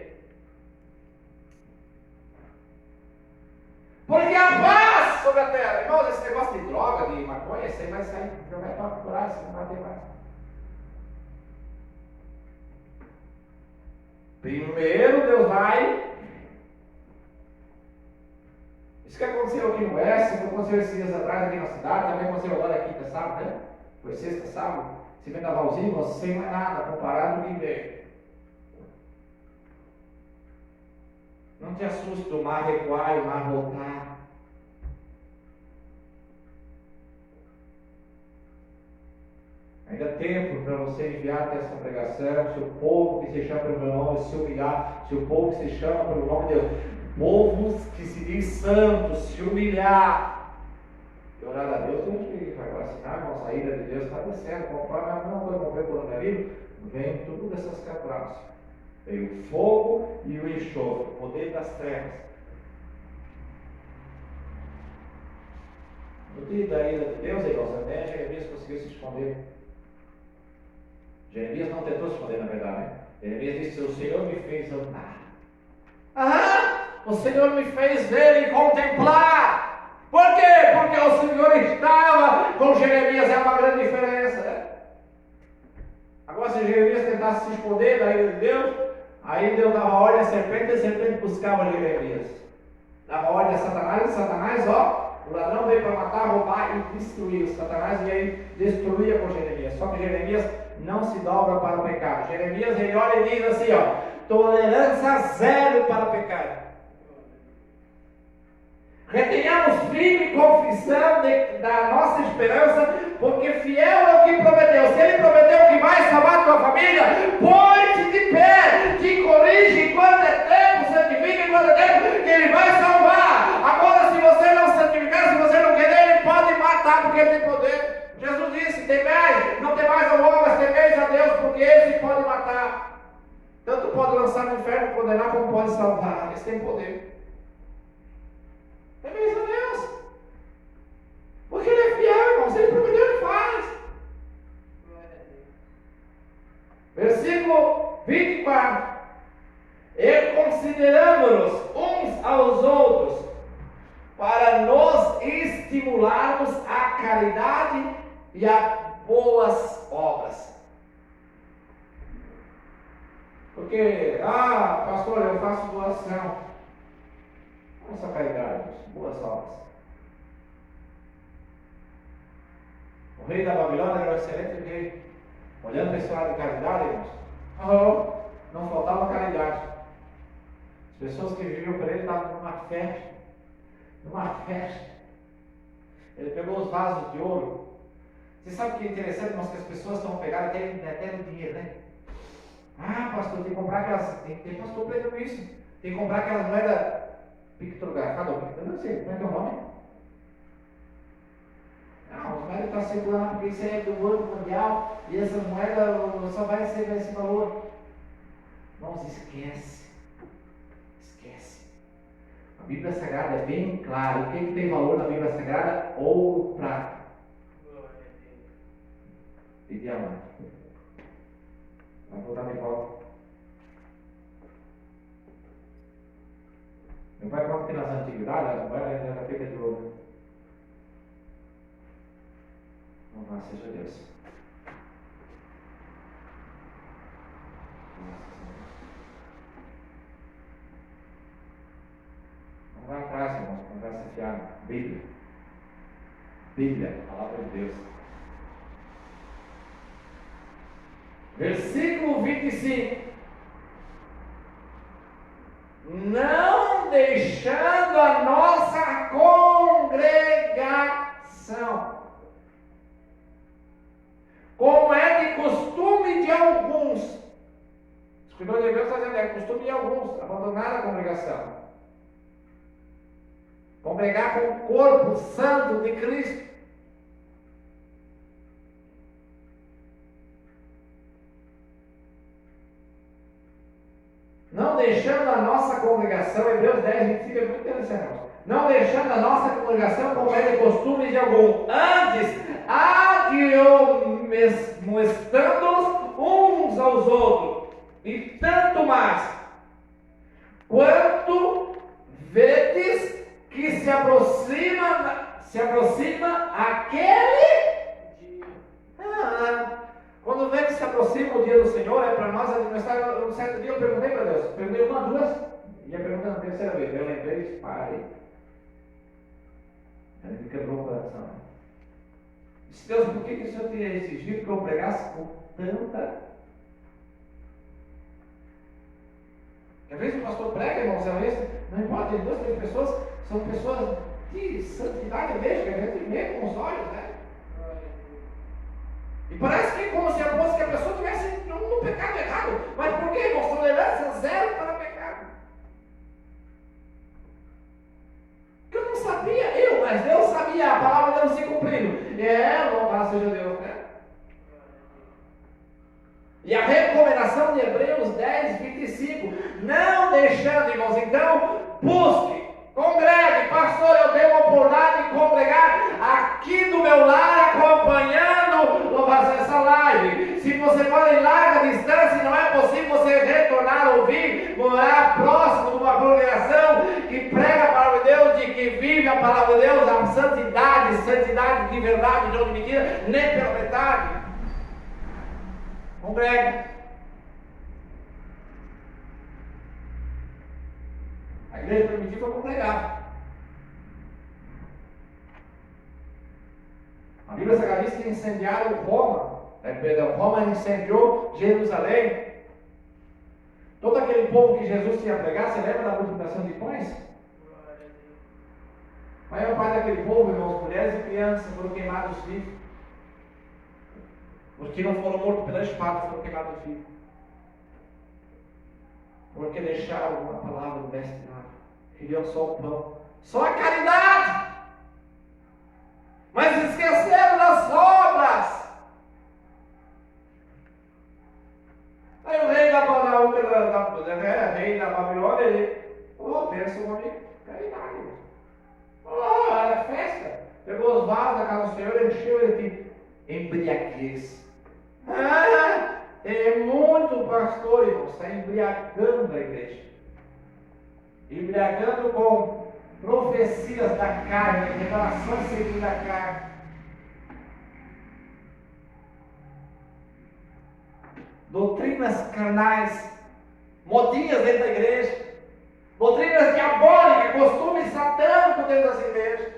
Porque a paz sobre a terra, irmãos, esse negócio de droga, de maconha, você vai sair, já vai procurar, você não vai ter mais. Primeiro Deus vai. Isso que aconteceu aqui no Oeste, que aconteceu esses dias atrás aqui na cidade, também aconteceu agora aqui quinta sábado, né? Foi sexta, sábado, esse vendavalzinho, sem mais nada, comparado com o que veio. Não te assuste o mar recuar e o mar voltar. Ainda há tempo para você enviar até essa pregação. Se o povo que se chama pelo meu nome se humilhar, se o povo que se chama pelo nome de Deus, povos que se diz santos, se humilhar e orar a Deus, Deus vai vacinar, irmão, a saída de Deus está descendo. Conforme a mesma coisa que o coronavírus, vem tudo dessas quebradas. Veio o fogo e o enxofre, o poder das trevas. No dia da ira de Deus, irmãos, até Jeremias conseguiu se esconder. Jeremias não tentou se esconder, na verdade, né? Jeremias disse: o Senhor me fez andar. O Senhor me fez ver e contemplar. Por quê? Porque o Senhor estava com Jeremias. É uma grande diferença, né? Agora, se Jeremias tentasse se esconder da ira de Deus, aí Deus dava ordem à serpente e a serpente buscava Jeremias. Dava ordem a Satanás, e Satanás, o ladrão veio para matar, roubar e destruir. Satanás e aí destruía com Jeremias. Só que Jeremias não se dobra para o pecado. Jeremias, ele olha e diz assim, tolerância zero para o pecado. Retenhamos firme confissão da nossa esperança, porque fiel é o que prometeu. Se ele prometeu que vai salvar a tua família, põe-te de pé, te corrige enquanto é tempo, santifica enquanto é tempo, que ele vai salvar. Agora, se você não santificar, se você não querer, ele pode matar, porque ele tem poder. Jesus disse: temei, não temais ao homem, mas temeis a Deus, porque ele pode matar. Tanto pode lançar no inferno, condenar, como pode salvar. Esse tem poder. Temeis a Deus, porque ele é fiel, irmão. Se ele prometeu, ele faz. Versículo 24. E consideramos-nos uns aos outros para nos estimularmos à caridade e a boas obras. Porque, pastor, eu faço doação. Nossa caridade, boas obras. O rei da Babilônia era um excelente rei. Olhando para esse lado de caridade, irmãos, não faltava caridade. As pessoas que viviam para ele estavam numa uma festa. Ele pegou os vasos de ouro. Você sabe o que é interessante, irmãos, que as pessoas estão pegando até no dinheiro, né? Ah, pastor, tem que comprar aquelas. Tem pastor pregando isso. Tem que comprar aquelas moedas pictografadas. Eu não sei, como é que é o nome? Não, as moedas estão circulando porque isso é do Banco Mundial e essa moeda só vai receber esse valor. Irmãos, esquece. Esquece. A Bíblia Sagrada é bem clara. O que tem valor na Bíblia Sagrada? Ouro, prata e diamante. Vamos voltar de volta. Meu pai conta que nas antiguidades as moedas eram feitas de ouro. Louvado seja Deus. Vamos lá atrás, irmãos, conversa fiada. Bíblia. Bíblia, palavra de Deus. Versículo 25. Não deixando a nossa congregação, como é de costume de alguns. O escritor de Hebreus está dizendo, é costume de alguns, abandonar a congregação. Congregar com o corpo santo de Cristo. Não deixando a nossa congregação, Hebreus 10, 25 é muito interessante, irmãos. Não deixando a nossa congregação como é de costume de algum. Antes, admoestando-nos uns aos outros. E tanto mais, quanto vedes que se aproxima aquele dia. Quando vê que se aproxima o dia do Senhor, é para nós administrar. Um certo dia eu perguntei para Deus, perguntei uma, duas, e a pergunta na terceira vez, eu lembrei, parei. Ele me quebrou o coração. Disse, Deus, por que o Senhor tinha exigido que eu pregasse com tanta. Às vezes o pastor prega, irmãos, às vezes, não importa, tem duas, três pessoas, são pessoas de santidade mesmo, que a gente vê com os olhos, né? E parece que é como se a pessoa estivesse no pecado errado. Mas por quê, irmãos? Tolerância zero para pecado. Que eu não sabia, mas Deus sabia, a palavra de Deus se cumprindo. Louvado seja Deus, né? E a recomendação de Hebreus 10, 25, não deixando, irmãos, então, busque, congregue, pastor, eu tenho uma oportunidade de congregar aqui do meu lar, acompanhando, louvado essa live. Se você mora em larga distância, não é possível você retornar, ouvir, morar próximo de uma congregação que prega a palavra de Deus, de que vive a palavra de Deus, a santidade de verdade, não de mentira, nem pela metade. Congrega. A igreja primitiva foi congregar. A Bíblia Sagrada diz que incendiaram Roma incendiou Jerusalém. Todo aquele povo que Jesus tinha pregado, você lembra da multiplicação de pães? A maior parte daquele povo, irmãos, mulheres e crianças, foram queimados vivos. Os que não foram mortos pela espada foram queimados vivos. Porque deixaram a palavra do mestre nada. Queriam só o pão. Só a caridade. Mas esqueceram das obras. Aí o rei da Babilônia, ele pensa o homem, caridade. Era festa. Pegou os vasos da casa do Senhor e encheu ele de embriaguez. Tem muito pastor, irmão, está embriagando a igreja. Embriagando com profecias da carne, revelações segundo a carne. Doutrinas carnais, modinhas dentro da igreja, doutrinas diabólicas, costumes satânicos dentro das igrejas.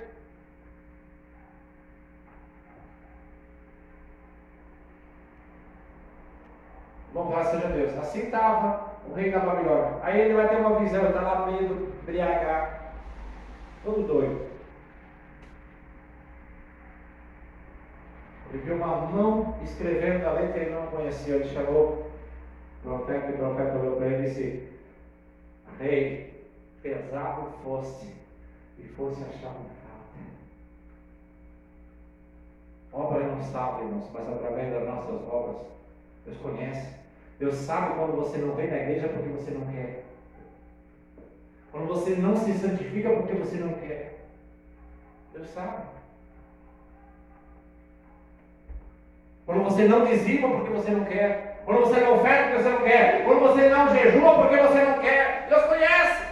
Louvado seja Deus. Assim estava o rei da Babilônia. Aí ele vai ter uma visão, ele está lá meio embriagado. todo doido. Ele viu uma mão escrevendo a letra que ele não conhecia. Ele chamou o profeta, e o profeta olhou para ele e disse: Rei, pesado fosse e fosse achar um falta. Obra não salva, irmãos, mas através das nossas obras, Deus conhece. Deus sabe quando você não vem na igreja porque você não quer. Quando você não se santifica porque você não quer. Deus sabe. Quando você não dizima porque você não quer. Quando você não oferta porque você não quer. Quando você não jejua porque você não quer. Deus conhece.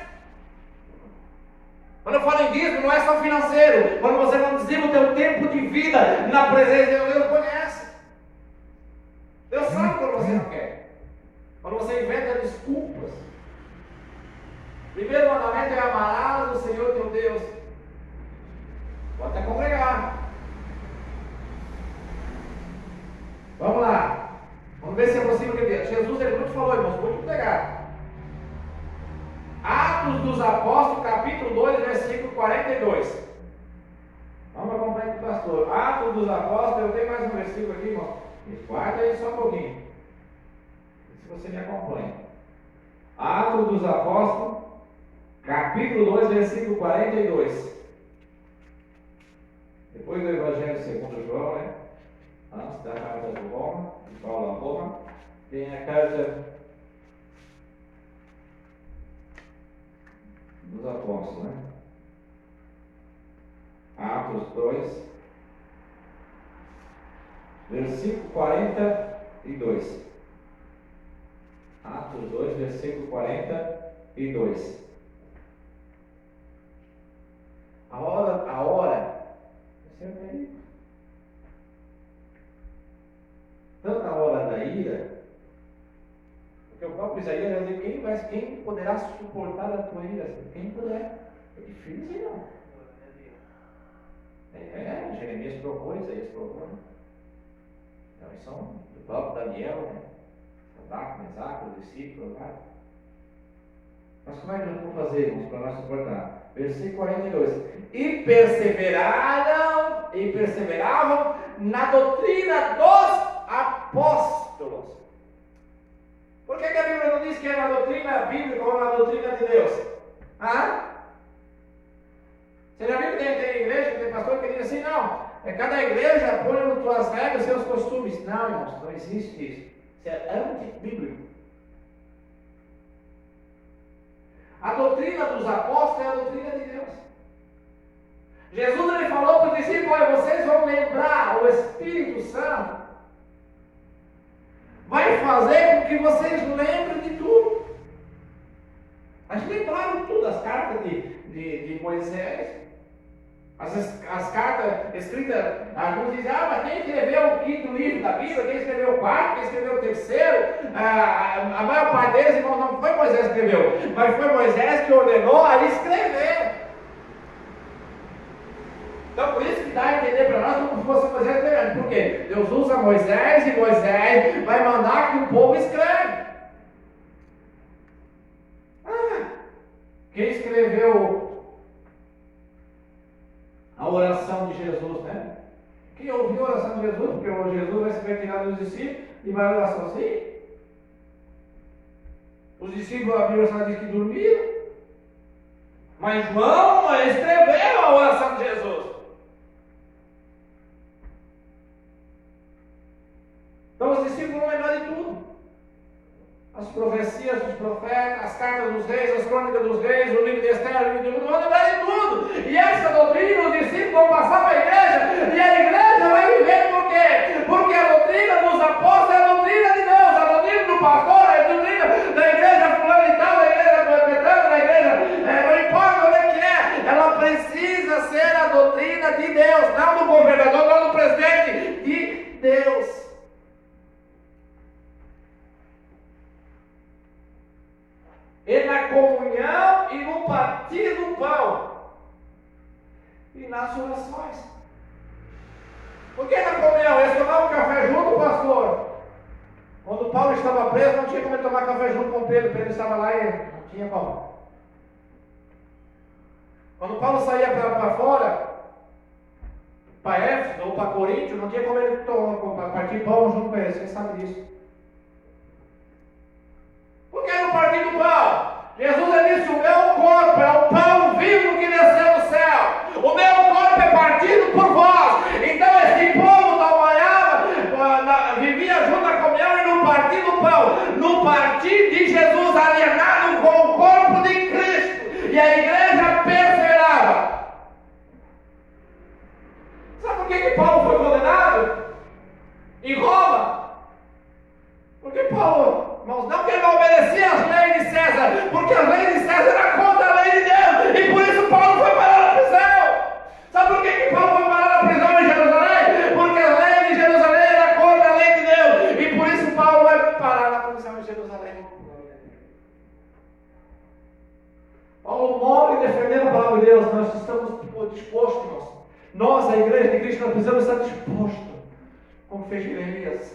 Quando eu falo em dízimo, não é só financeiro. Quando você não dizima o teu tempo de vida na presença de Deus, Deus conhece. Deus sabe quando você não quer. Quando você inventa desculpas. O primeiro mandamento é amarás o Senhor teu Deus. Pode até congregar. Vamos lá. Vamos ver se é possível que Jesus ele muito falou, irmãos, muito legal. Atos dos Apóstolos, capítulo 2, versículo 42. Vamos acompanhar com o pastor. Atos dos Apóstolos, eu tenho mais um versículo aqui, irmão. Guarda aí só um pouquinho. Se você me acompanha. Atos dos Apóstolos, capítulo 2, versículo 42. Depois do Evangelho segundo João, né? Antes da carta de Roma, de Paulo a Roma, tem a carta dos Apóstolos, né? Atos 2, versículo 42. Atos 2, versículo 42. A hora, tanto a hora da ira, porque o próprio Isaías vai dizer: quem poderá suportar a tua ira? Quem puder. É difícil, não. Jeremias provou, Isaías provou, né? Então, eles são do próprio Daniel, né? Sadraque, Mesaque, os discípulos, né? Mas como é que nós vamos fazer, irmãos, para nós suportar? Versículo 42. E perseveravam na doutrina dos apóstolos. Por que a Bíblia não diz que é na doutrina bíblica ou na doutrina de Deus? Você já viu que tem igreja, que tem pastor que diz assim: não, cada igreja põe nas suas regras, seus costumes. Não, irmãos, não existe isso. Isso é antibíblico. A doutrina dos apóstolos é a doutrina de Deus. Jesus ele falou para os discípulos: vocês vão lembrar, o Espírito Santo vai fazer com que vocês lembrem de tudo. Mas lembraram tudo, as cartas de Moisés, as cartas escritas. Alguns dizem: mas quem escreveu o 5º livro da Bíblia? Quem escreveu o 4º? Quem escreveu o 3º? A maior parte deles, irmão, não foi Moisés que escreveu, mas foi Moisés que ordenou a escrever. Então, por isso que dá a entender para nós como se fosse Moisés escrevendo. Por quê? Deus usa Moisés e Moisés vai mandar que o povo escreva. Quem escreveu a oração de Jesus, né? Quem ouviu a oração de Jesus? Porque Jesus vai se retirar dos discípulos e vai orar sozinho. Os discípulos, a Bíblia só diz que dormiram. Mas João escreveu a oração de Jesus. Então os discípulos vão lembrar de tudo. As profecias dos profetas, as cartas dos reis, as crônicas dos reis, o livro de Esther, o livro de Ruth, vão lembrar de tudo. E essa doutrina os discípulos vão passar para a igreja, e a igreja vai viver por quê? Porque a doutrina dos apóstolos é a doutrina de Deus, a doutrina do pastor é a doutrina da igreja fulana e tal, da igreja presbiteriana, da igreja, não importa onde é que é, ela precisa ser a doutrina de Deus, não do governador, não do presidente, de Deus. E na comunhão e no partir do pão e nas orações. Por que na comunhão? Eles tomavam café junto, pastor? Quando Paulo estava preso, não tinha como ele tomar café junto com Pedro. Pedro estava lá e não tinha como. Quando Paulo saía para fora, para Éfeso ou para Coríntio, não tinha como ele partir pão junto com eles, você sabe disso. Por que não partir do pão? Jesus disse: o meu corpo é o pão vivo que desceu do céu. O meu corpo é partido por vós. Então esse povo trabalhava, vivia junto à comunhão e no partir do pão, no partir de Jesus, alienado com o corpo de Cristo. E a igreja perseverava. Sabe por que Paulo foi condenado? Em Roma. Porque Paulo, irmãos, não que ele não obedecia às leis de César, porque as leis de César eram contra a lei de Deus, e por isso Paulo foi parar na prisão. Sabe por que Paulo foi parar na prisão em Jerusalém? Porque a lei de Jerusalém era contra a lei de Deus, e por isso Paulo vai parar na prisão em Jerusalém. Paulo morre defendendo a palavra de Deus. Nós estamos dispostos, irmãos. Nós, a igreja de Cristo, nós precisamos estar dispostos, como fez Jeremias.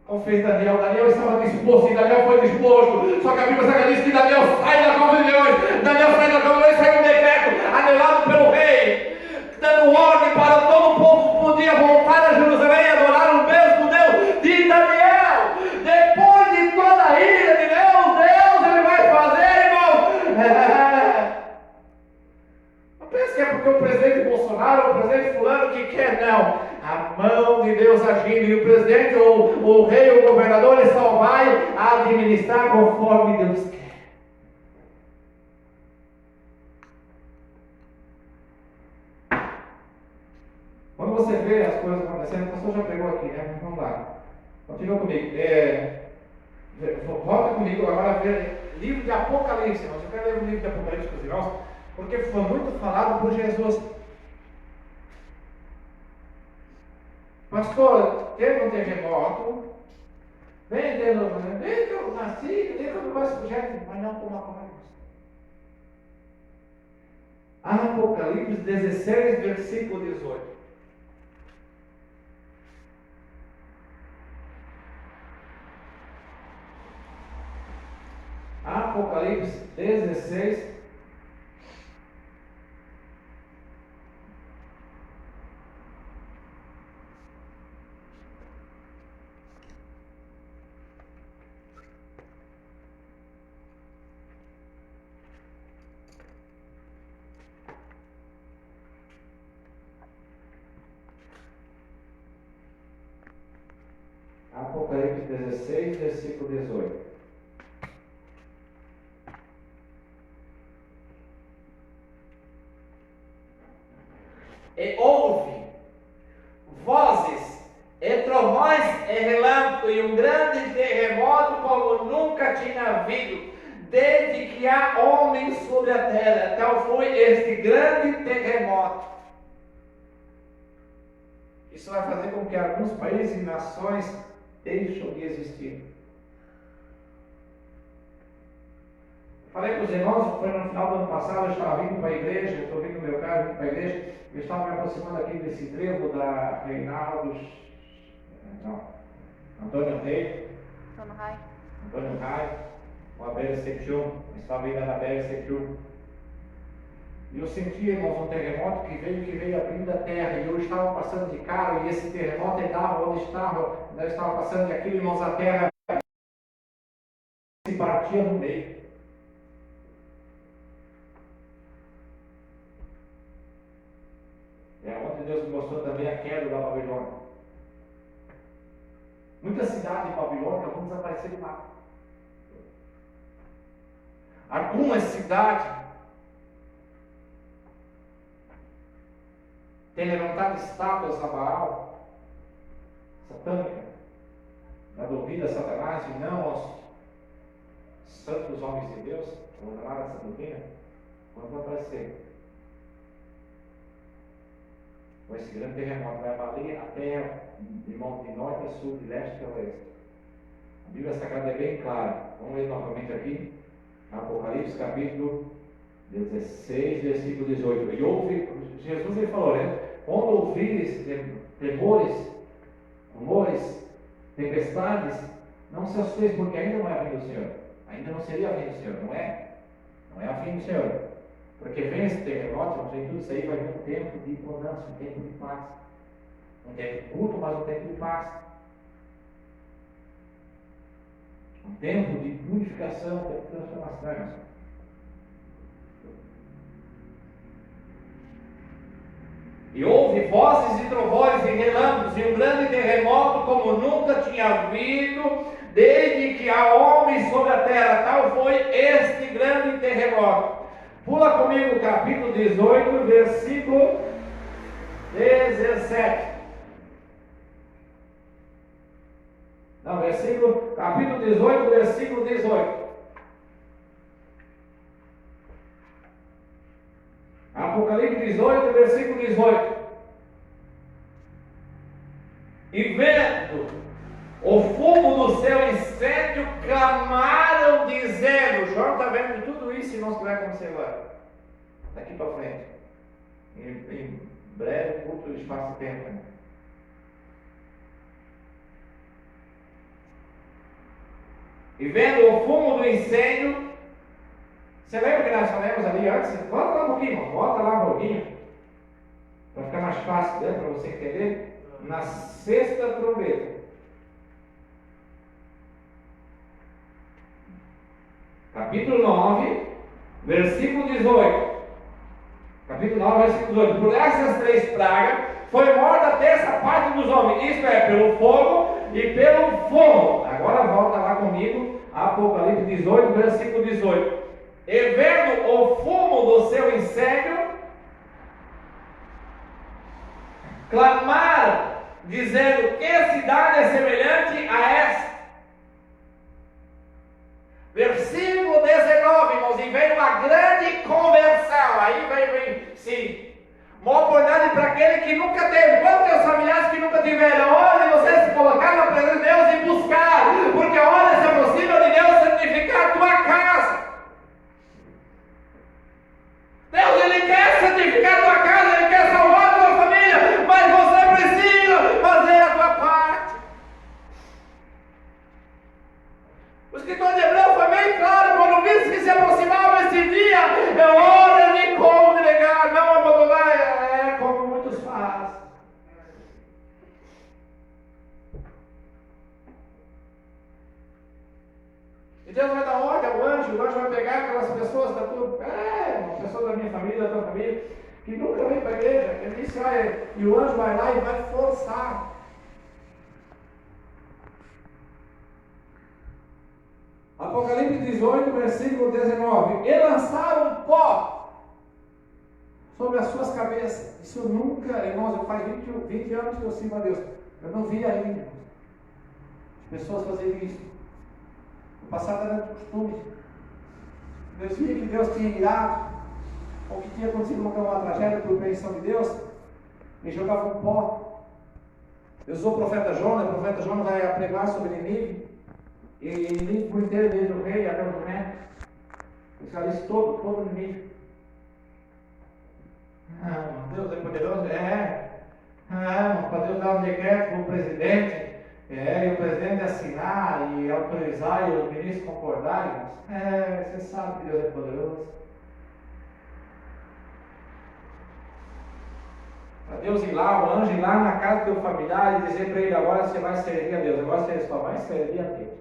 Como fez Daniel. Daniel estava disposto, e Daniel foi disposto. Só que a Bíblia Sagrada diz que Daniel sai da cova de leões. Daniel sai da cova de leões, sai um decreto anelado pelo rei, dando ordem para todo o povo podia voltar a Jerusalém e adorar o mesmo Deus de Daniel. Depois de toda a ira de Deus ele vai fazer, irmão. Não pense que é porque o presidente Bolsonaro ou o presidente fulano que quer, não. A mão de Deus agindo, e o presidente ou o rei ou o governador, ele só vai administrar conforme Deus quer. Quando você vê as coisas acontecendo, o pastor já pregou aqui, né? Vamos lá. Continua comigo. Volta comigo agora a ver livro de Apocalipse. Eu quero ler o livro de Apocalipse com os irmãos, porque foi muito falado por Jesus. Pastor, teve um terremoto, desde que eu nasci, desde que eu me conheço por gente, mas não como Apocalipse 16, versículo 18. Apocalipse 16, Apocalipse 16, versículo 18. E houve vozes, e trovões, e relâmpago, e um grande terremoto como nunca tinha havido, desde que há homens sobre a terra. Tal foi este grande terremoto. Isso vai fazer com que alguns países e nações deixam de existir. Falei para os irmãos, foi no final do ano passado, eu estava vindo para a igreja, estou vindo no meu carro, vindo para a igreja, eu estava me aproximando aqui desse trevo da Antônio Rei, uma BR-71, eu estava indo na BR-71, e eu senti, irmãos, um terremoto que veio abrindo a terra, e eu estava passando de carro, e esse terremoto estava onde estava, eu estava passando de aquilo, irmãos, a terra se partia no meio. É onde Deus me mostrou também a queda da Babilônia. Muitas cidades de Babilônia vão desaparecer do mapa. Algumas cidades têm levantado estátuas a Baal, satânica, dando ouvido a Satanás e não aos santos homens de Deus, ordenaram essa doutrina, vão aparecer. Com esse grande terremoto, vai abalir a terra de norte a sul, de leste a oeste. A Bíblia Sagrada é bem clara. Vamos ler novamente aqui, Apocalipse capítulo 16, versículo 18. E ouve, Jesus ele falou, né? Quando ouvires temores, rumores, tempestades, não se assustem, porque ainda não é a vinda do Senhor. Ainda não seria a vinda do Senhor, não é? Não é a fim do Senhor. Porque vem esse terremoto, não sei tudo isso aí, vai vir um tempo de bonança, um tempo de paz. Um tempo de culto, mas um tempo de paz. Um tempo de purificação, um tempo de transformação. E houve vozes e trovões e relâmpagos e um grande terremoto como nunca tinha havido desde que há homens sobre a terra. Tal foi este grande terremoto. Pula comigo o capítulo 18, versículo 17. Não, capítulo 18, versículo 18. Apocalipse 18, versículo 18. E vendo o fumo do seu incêndio, clamaram dizendo, João está vendo tudo isso e não vai acontecer agora, daqui para frente, em breve, curto espaço de tempo. Né? E vendo o fumo do incêndio, você lembra que nós falamos ali antes? Volta lá um pouquinho, para ficar mais fácil, né, para você entender. Na sexta trombeta, capítulo 9, versículo 18. Capítulo 9, versículo 18. Por essas 3 pragas foi morta a terça parte dos homens, isto é, pelo fogo e pelo fogo. Agora volta lá comigo, Apocalipse 18, versículo 18. E vendo o fumo do seu incêndio, clamaram, dizendo: que cidade é semelhante a esta? Versículo 19, irmãos, e veio uma grande conversão. Aí vem sim, uma oportunidade para aquele que nunca teve. Quantos teus familiares que nunca tiveram? Olha, você se colocar na presença de Deus e buscar, porque a hora se aproxima de Deus santificar a tua casa. Deus, Ele quer santificar a tua casa, Ele quer salvar a tua família, mas você precisa fazer a tua parte. O escritor de Hebreu foi bem claro quando disse que se aproximava esse dia, é hora de congregar, não abandonar, como muitos fazem. E Deus vai dar ordem ao anjo, o anjo vai pegar aquelas pessoas da tua, uma pessoa da minha família, da tua família, que nunca veio para a igreja, ele disse, e o anjo vai lá e vai forçar. Apocalipse 18, versículo 19. E lançaram pó sobre as suas cabeças. Isso eu nunca, irmãos, faz 20 anos que eu sirvo a Deus. Eu não vi ainda as pessoas fazerem isso. No passado era costume. Deus via que Deus tinha irado, ou que tinha acontecido uma tragédia por permissão de Deus, e jogavam pó. Deus usou o profeta Jonas vai pregar sobre Nínive. E Nínive por inteiro, desde o rei até o neto, os caras todo o Nínive. Deus é poderoso? Para Deus dar um decreto para o presidente, e o presidente assinar e autorizar e os ministros concordarem. Você sabe que Deus é poderoso. Para Deus ir lá, o anjo ir lá na casa do teu familiar e dizer para ele: agora você vai servir a Deus, agora você só vai servir a Deus.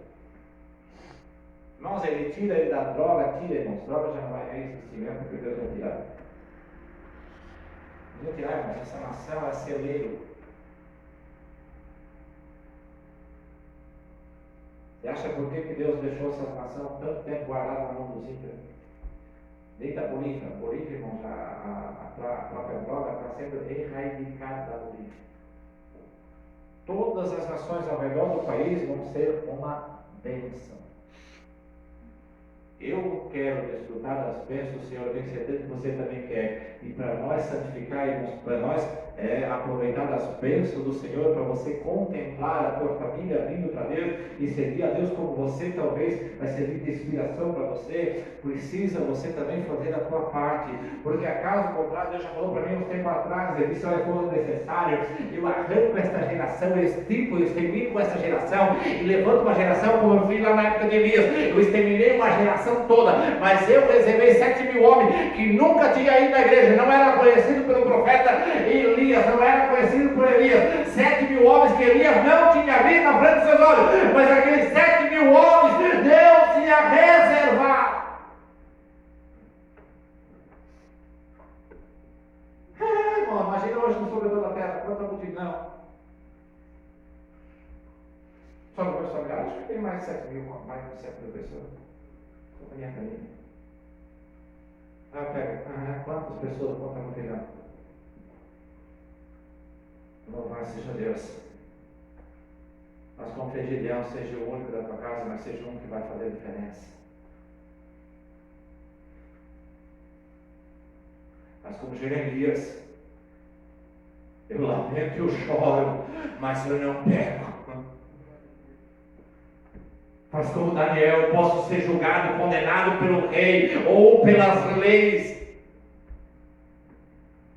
Irmãos, ele tira ele da droga, irmãos, droga já não vai existir mesmo, porque Deus vai tirar. Deus vai tirar, irmãos, essa nação é celeiro. Você acha por que Deus deixou essa nação tanto tempo guardada na mão dos ímpios? Desde a Bolívia, irmãos, a própria droga está sendo erradicada da Bolívia. Todas as nações ao redor do país vão ser uma bênção. Eu quero desfrutar das bênçãos do Senhor, eu tenho certeza que você também quer. E para nós santificar, irmãos, para nós aproveitar das bênçãos do Senhor, para você contemplar a tua família vindo para Deus e servir a Deus como você talvez vai servir de inspiração para você, precisa você também fazer a tua parte, porque acaso contrário, Deus já falou para mim um tempo atrás, ele disse: olha, quando necessário, eu arranco esta geração, eu extermino essa geração e levanto uma geração como eu fiz lá na época de Elias. Eu exterminei uma geração congregação toda, mas eu reservei 7.000 homens que nunca tinham ido na igreja, não era conhecido pelo profeta Elias, não era conhecido por Elias. 7.000 homens que Elias não tinha visto na frente dos seus olhos, mas aqueles 7.000 homens Deus tinha reservado. Irmão, imagina hoje no sobre toda a terra, quanta multidão. Só no meu familiar, acho que tem mais de 7.000, mais de 7.000 pessoas. Companhia família. Pega, quantas pessoas, quanta multidão. Louvado seja Deus. Mas como fez Gideão, seja o único da tua casa, mas seja um que vai fazer a diferença. Mas como Jeremias, eu lamento e eu choro, mas eu não peco. Mas como Daniel, eu posso ser julgado, condenado pelo rei ou pelas leis,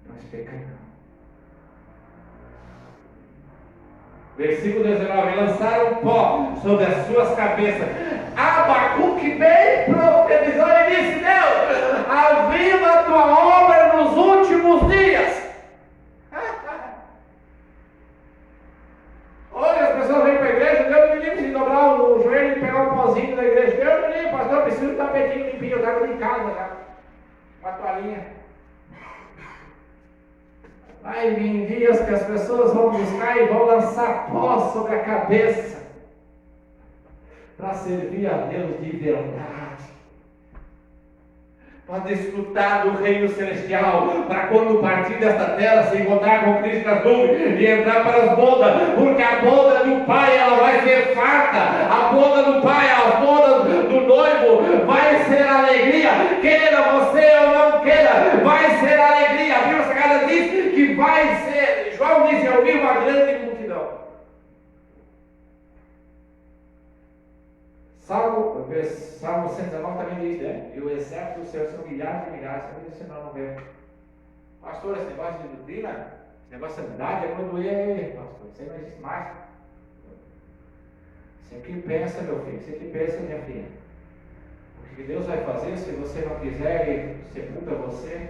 mas pecar não. Versículo 19: lançaram pó sobre as suas cabeças. Abacuque bem profetizou e disse: Deus, aviva a tua obra nos últimos dias. Hoje as pessoas vêm para a igreja, Deus me livre de dobrar o joelho e pegar um pozinho da igreja. Deus me livre, pastor, eu preciso de um tapetinho limpinho, eu estava em casa já, uma toalhinha. Vai vir dias que as pessoas vão buscar e vão lançar pó sobre a cabeça para servir a Deus de verdade, para desfrutar do reino celestial, para quando partir desta terra se encontrar com Cristo nas nuvens e entrar para as bodas, porque a boda do Pai ela vai ser farta, a boda do Pai, as bodas do noivo vai ser alegria, queira você ou não queira, vai ser alegria. A Bíblia Sagrada diz que vai ser. João diz: eu vi uma grande multidão. Salmo 119 também diz, né? E o exército do Senhor são milhares e milhares. Você disse: não vê. Pastor, esse negócio de doutrina, esse negócio de sanidade é quando pastor, isso aí não existe mais. Você que pensa, meu filho, você que pensa, minha filha. O que Deus vai fazer, se você não quiser, Ele sepulta você.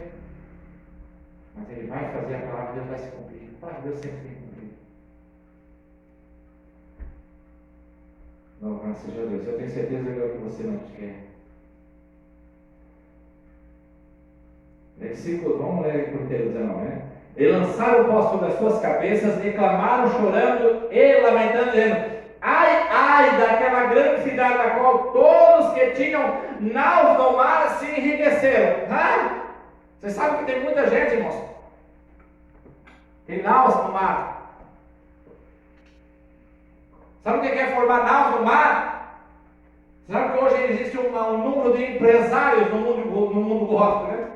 Mas Ele vai fazer, a palavra de Deus vai se cumprir. A palavra de Deus sempre tem cumprido. Louvado seja Deus. Eu tenho certeza que é o que você não quer. Versículo, vamos ler por inteiro 19, né? E lançaram o pó sobre as suas cabeças, e clamaram chorando e lamentando, dizendo: ai, ai, daquela grande cidade na qual todos que tinham naus no mar se enriqueceram. Você sabe que tem muita gente, irmãos, tem naus no mar. Sabe o que é formar naus no mar? Sabe que hoje existe um número de empresários no mundo gospel, né?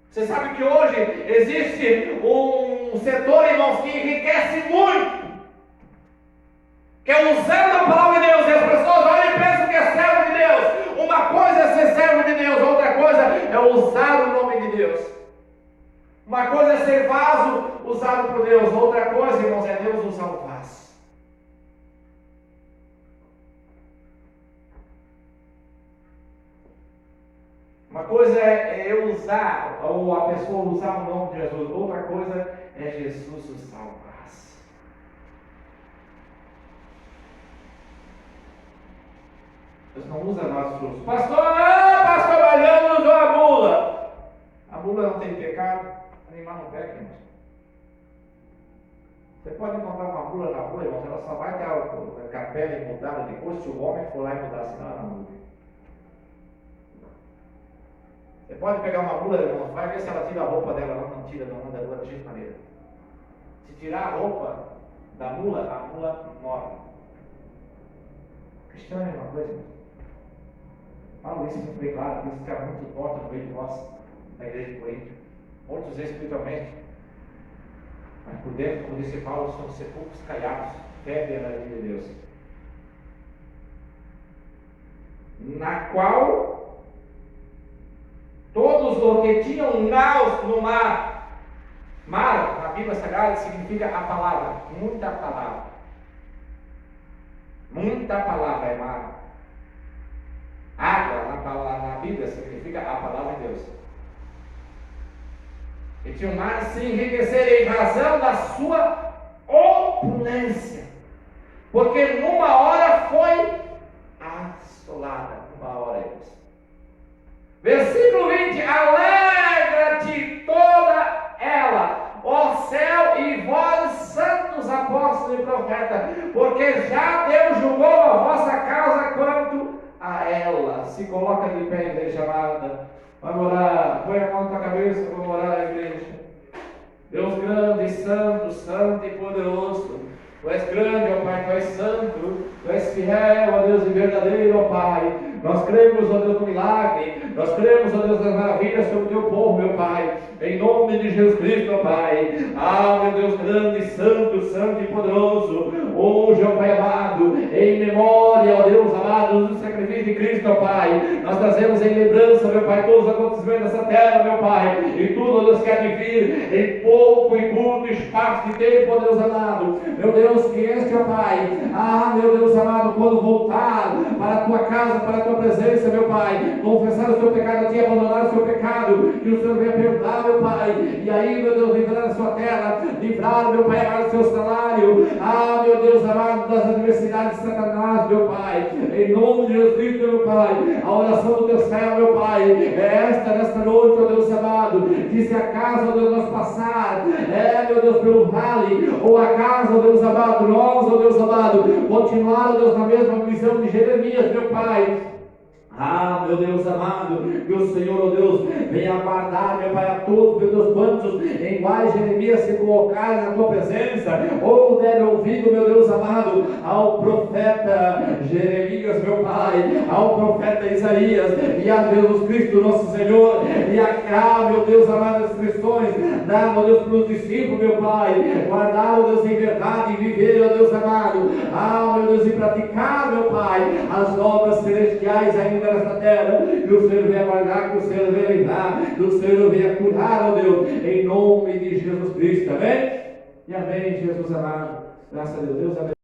Você sabe que hoje existe um setor, irmãos, que enriquece muito, que é usando a palavra de Deus, e as pessoas olham e pensam que é servo de Deus. Uma coisa é ser servo de Deus, outra coisa é usar o nome de Deus. Uma coisa é ser vaso usado por Deus, outra coisa, irmãos, é Deus usar o vaso. Uma coisa é eu usar, ou a pessoa usar o nome de Jesus, outra coisa é Jesus usar o vaso. Deus não usa vasos suos. Pastor, mas eu uso a mula. A mula não tem pecado, animal não peca, irmãos. Você pode encontrar uma mula na rua, irmãos, ela só vai ter a pele mudada depois se o homem for lá e mudar, senão ela não muda. Você pode pegar uma mula, irmão, vai ver se ela tira a roupa dela, ela não tira, não anda de jeito maneira. Se tirar a roupa da mula, a mula morre. Cristiano é uma coisa, irmão. Falo isso muito bem claro, porque isso fica muito forte no meio de nós, na igreja de Corinto. Muitos espiritualmente, mas por dentro, como disse Paulo, são sepulcros caiados, febre na vida de Deus. Na qual todos os que tinham naus no mar. Mar, na Bíblia Sagrada, significa a palavra. Muita palavra. Muita palavra é mar. Água, na Bíblia, significa a palavra de Deus. E tinha um mar se enriquecer em razão da sua opulência, porque numa hora foi assolada. Uma hora é isso. Versículo 20: alegra-te toda ela, ó céu e vós, santos apóstolos e profetas, porque já Deus julgou a vossa causa quanto a ela. Se coloca de pé, igreja amada. Vamos orar. Põe a mão na tua cabeça, vamos orar, igreja. Deus grande, santo, santo e poderoso. Tu és grande, ó Pai, Tu és santo, Tu és fiel, ó Deus, e verdadeiro, ó Pai. Nós cremos, ó Deus, no milagre. Nós cremos, ó Deus, nas maravilhas sobre o Teu povo, meu Pai. Em nome de Jesus Cristo, ó Pai. Ah, meu Deus grande, santo, santo e poderoso. Hoje, ó Pai amado, em memória, ó Deus amado, do sacrifício de Cristo, ó Pai. Nós trazemos em lembrança, meu Pai, todos os acontecimentos dessa terra, meu Pai. E tudo, ó Deus, que há de vir em pouco e curto espaço de tempo, ó Deus amado. Meu Deus, que este, ó Pai, meu Deus amado, quando voltar para a Tua casa, para a Tua presença, meu Pai, confessar o seu pecado a Ti, abandonar o seu pecado, que o Senhor venha perdoar, meu Pai, e aí, meu Deus, livrar a sua terra, livrar, meu Pai, amado, o seu salário, meu Deus amado, das adversidades de Satanás, meu Pai, em nome de Jesus Cristo, meu Pai. A oração do Teu céu, meu Pai, é nesta noite, ó Deus amado, que se acaso, ó Deus, nós passar, meu Deus, pelo vale, ou acaso, ó Deus amado, nós, ó Deus amado, continuar, ó Deus, na mesma missão de Jeremias, meu Pai. Meu Deus amado, que o Senhor, ó Deus, venha guardar, meu Pai, a todos, meu Deus, quantos em quais Jeremias se colocar na Tua presença, ou der ouvido, meu Deus amado, ao profeta Jeremias, meu Pai, ao profeta Isaías, e a Jesus Cristo, nosso Senhor, e a meu Deus amado, as questões, dá, meu Deus, para os discípulos, meu Pai, guardar, meu Deus, em verdade, e viver, meu Deus amado, meu Deus, e praticar, meu Pai, as obras celestiais ainda nesta terra, que o Senhor venha guardar, que o Senhor venha livrar, que o Senhor venha curar, ó Deus, em nome de Jesus Cristo, amém? E amém, Jesus amado, graças a Deus, Deus amém.